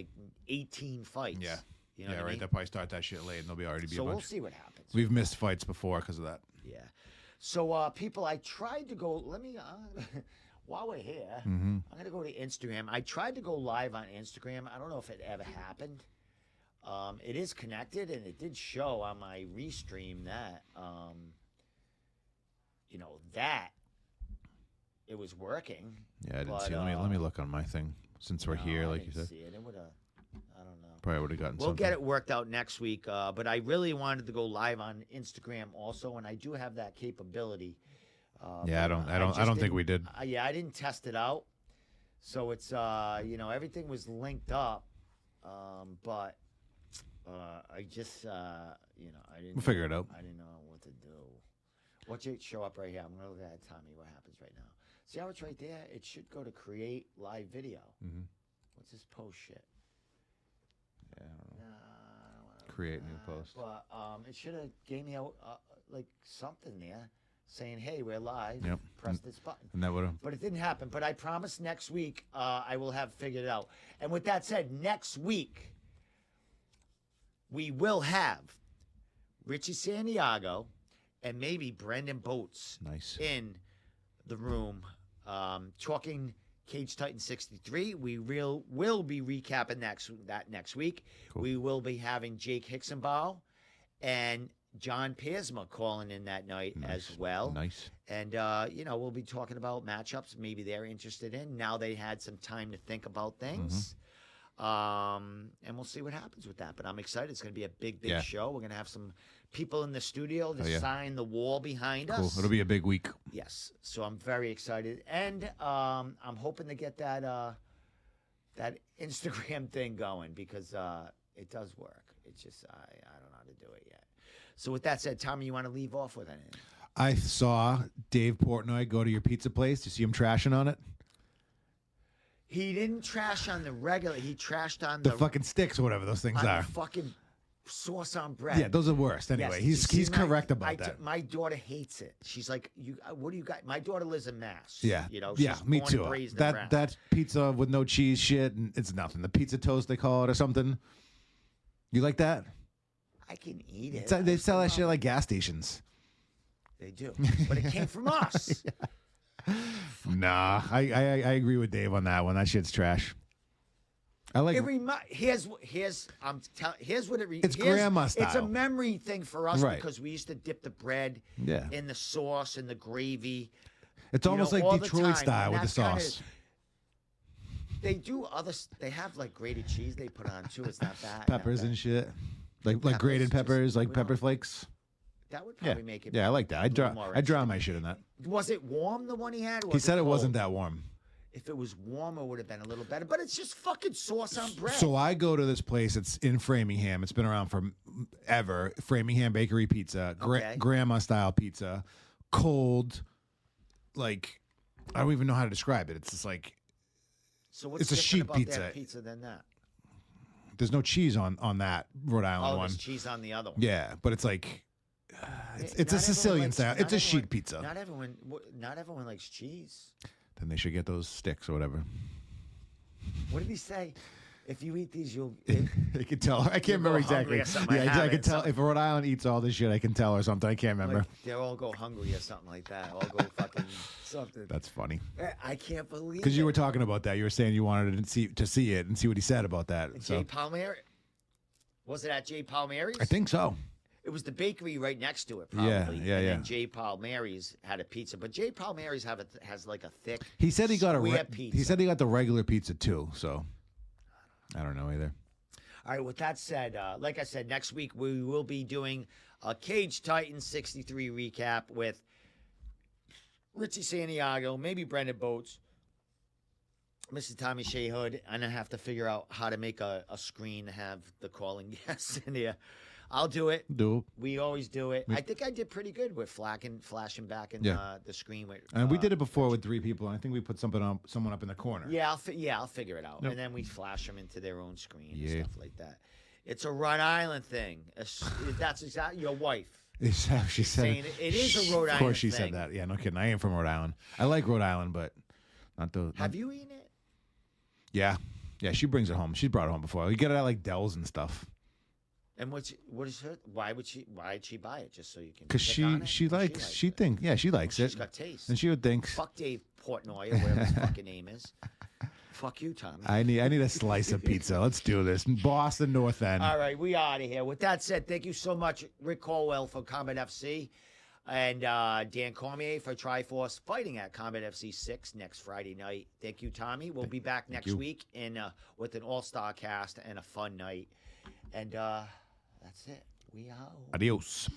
[SPEAKER 1] 18 fights.
[SPEAKER 2] Yeah.
[SPEAKER 1] You know what I mean?
[SPEAKER 2] They'll probably start that shit late, and there'll already be a
[SPEAKER 1] So
[SPEAKER 2] bunch.
[SPEAKER 1] we'll see what happens.
[SPEAKER 2] We've missed fights before because of that.
[SPEAKER 1] Yeah. So, people, I tried to go. Let me. While we're here, I'm going to go to Instagram. I tried to go live on Instagram. I don't know if it ever happened. It is connected, and it did show on my restream that, that it was working.
[SPEAKER 2] Yeah, I didn't see it. Let me look on my thing since we're here, like you said.
[SPEAKER 1] See it. It would have, I don't know.
[SPEAKER 2] Probably would have gotten
[SPEAKER 1] We'll
[SPEAKER 2] something.
[SPEAKER 1] get it worked out next week. But I really wanted to go live on Instagram also, and I do have that capability.
[SPEAKER 2] Yeah, I don't think we did.
[SPEAKER 1] I didn't test it out. So it's everything was linked up. But I just I didn't
[SPEAKER 2] We'll figure it out.
[SPEAKER 1] I didn't know what to do. Watch it show up right here. I'm gonna look at Tommy what happens right now. See how it's right there? It should go to create live video. What's this post shit?
[SPEAKER 2] Yeah, I don't know. Create new post.
[SPEAKER 1] But it should have gave me out something there. saying, "Hey, we're live.
[SPEAKER 2] Yep.
[SPEAKER 1] Press this button."
[SPEAKER 2] And that would have.
[SPEAKER 1] But it didn't happen. But I promise next week I will have figured it out. And with that said, next week we will have Richie Santiago and maybe Brendan Boats
[SPEAKER 2] Nice.
[SPEAKER 1] in the room talking Cage Titan 63. We will be recapping that next week.
[SPEAKER 2] Cool.
[SPEAKER 1] We will be having Jake Hicksenbaugh and John Piersma calling in that night as well.
[SPEAKER 2] Nice.
[SPEAKER 1] And, we'll be talking about matchups maybe they're interested in. Now they had some time to think about things. And we'll see what happens with that. But I'm excited. It's going to be a big show. We're going to have some people in the studio to sign the wall behind us.
[SPEAKER 2] It'll be a big week.
[SPEAKER 1] Yes. So I'm very excited. And I'm hoping to get that Instagram thing going because it does work. It's just I don't know how to do it yet. So with that said, Tommy, you want to leave off with anything?
[SPEAKER 2] I saw Dave Portnoy go to your pizza place. Did you see him trashing on it?
[SPEAKER 1] He didn't trash on the regular. He trashed on
[SPEAKER 2] The fucking sticks or whatever those things
[SPEAKER 1] on
[SPEAKER 2] are.
[SPEAKER 1] the fucking sauce on bread.
[SPEAKER 2] Yeah, those are worst. Anyway,
[SPEAKER 1] Yes.
[SPEAKER 2] he's correct about that.
[SPEAKER 1] My daughter hates it. She's like, what do you got? My daughter lives in Mass.
[SPEAKER 2] Yeah,
[SPEAKER 1] she's
[SPEAKER 2] me
[SPEAKER 1] born
[SPEAKER 2] too.
[SPEAKER 1] and raised in Brown.
[SPEAKER 2] That pizza with no cheese shit, and it's nothing. The pizza toast they call it or something. You like that?
[SPEAKER 1] I can eat it.
[SPEAKER 2] They sell that shit like gas stations.
[SPEAKER 1] They do, but it came from us.
[SPEAKER 2] Nah, I agree with Dave on that one. That shit's trash. I like.
[SPEAKER 1] Here's what it.
[SPEAKER 2] It's grandma style.
[SPEAKER 1] It's a memory thing for us
[SPEAKER 2] Right.
[SPEAKER 1] because we used to dip the bread in the sauce and the gravy.
[SPEAKER 2] It's almost like
[SPEAKER 1] all the
[SPEAKER 2] Detroit
[SPEAKER 1] time,
[SPEAKER 2] style
[SPEAKER 1] and
[SPEAKER 2] with the
[SPEAKER 1] that's
[SPEAKER 2] sauce.
[SPEAKER 1] They do they have like grated cheese they put on too. It's not bad.
[SPEAKER 2] Peppers and shit, like grated peppers, like pepper flakes.
[SPEAKER 1] That would probably make it.
[SPEAKER 2] Yeah, I like that. I draw my shit in that.
[SPEAKER 1] Was it warm, the one he had?
[SPEAKER 2] He said it
[SPEAKER 1] cold?
[SPEAKER 2] wasn't that warm.
[SPEAKER 1] If it was warm, it would have been a little better. But it's just fucking sauce on bread.
[SPEAKER 2] So I go to this place. It's in Framingham. It's been around for ever. Framingham Bakery Pizza, grandma style pizza, cold. Like I don't even know how to describe it. It's just like
[SPEAKER 1] so what's
[SPEAKER 2] it's a
[SPEAKER 1] different
[SPEAKER 2] sheet
[SPEAKER 1] about
[SPEAKER 2] pizza.
[SPEAKER 1] That pizza than that?
[SPEAKER 2] There's no cheese on that Rhode Island one.
[SPEAKER 1] There's cheese on the other one.
[SPEAKER 2] Yeah, but it's like it's a Sicilian style. It's a sheet pizza.
[SPEAKER 1] Not everyone likes cheese.
[SPEAKER 2] Then they should get those sticks or whatever.
[SPEAKER 1] What did he say? If you eat these, you'll.
[SPEAKER 2] I can tell. I can't remember exactly. Yeah, I can tell. If Rhode Island eats all this shit, I can tell or something. I can't remember.
[SPEAKER 1] Like, they'll all go hungry or something like that. All go fucking something.
[SPEAKER 2] That's funny.
[SPEAKER 1] I can't believe.
[SPEAKER 2] Because you were talking about that. You were saying you wanted to see it and see what he said about that.
[SPEAKER 1] Jay Palmieri. Was it at Jay Palmieri's?
[SPEAKER 2] I think so.
[SPEAKER 1] It was the bakery right next to it, probably.
[SPEAKER 2] Yeah.
[SPEAKER 1] And then Jay Palmieri's had a pizza, but Jay Palmieri's has like a thick.
[SPEAKER 2] He said he got
[SPEAKER 1] pizza.
[SPEAKER 2] He said he got the regular pizza too. So I don't know either.
[SPEAKER 1] All right. With that said, like I said, next week we will be doing a Cage Titan 63 recap with Richie Santiago, maybe Brendan Boats, Mr. Tommy Shea Hood, and I have to figure out how to make a screen to have the calling guests in there. I'll do it. We always do it. I think I did pretty good with flashing back in the screen.
[SPEAKER 2] And we did it before with 3 people, and I think we put someone up in the corner.
[SPEAKER 1] Yeah, I'll figure it out.
[SPEAKER 2] Yep.
[SPEAKER 1] And then we flash them into their own screen and stuff like that. It's a Rhode Island thing. That's exactly your wife.
[SPEAKER 2] She said
[SPEAKER 1] it is a Rhode Island thing.
[SPEAKER 2] Of course she said that. Yeah, no kidding. I am from Rhode Island. I like Rhode Island, but not the...
[SPEAKER 1] Have you eaten it?
[SPEAKER 2] Yeah. Yeah, she brings it home. She's brought it home before. We get it at like Dell's and stuff.
[SPEAKER 1] And what is her? Why'd she buy it? Just so you can?
[SPEAKER 2] Because she likes it.
[SPEAKER 1] She's got taste.
[SPEAKER 2] And she would think.
[SPEAKER 1] Fuck Dave Portnoy or whatever his fucking name is. Fuck you, Tommy.
[SPEAKER 2] I need a slice of pizza. Let's do this. Boston North End.
[SPEAKER 1] All right, we out of here. With that said, thank you so much, Rick Caldwell for Combat FC, and Dan Cormier for Triforce fighting at Combat FC 6 next Friday night. Thank you, Tommy. We'll be back next week with an all-star cast and a fun night. And that's it. We out.
[SPEAKER 2] Adios.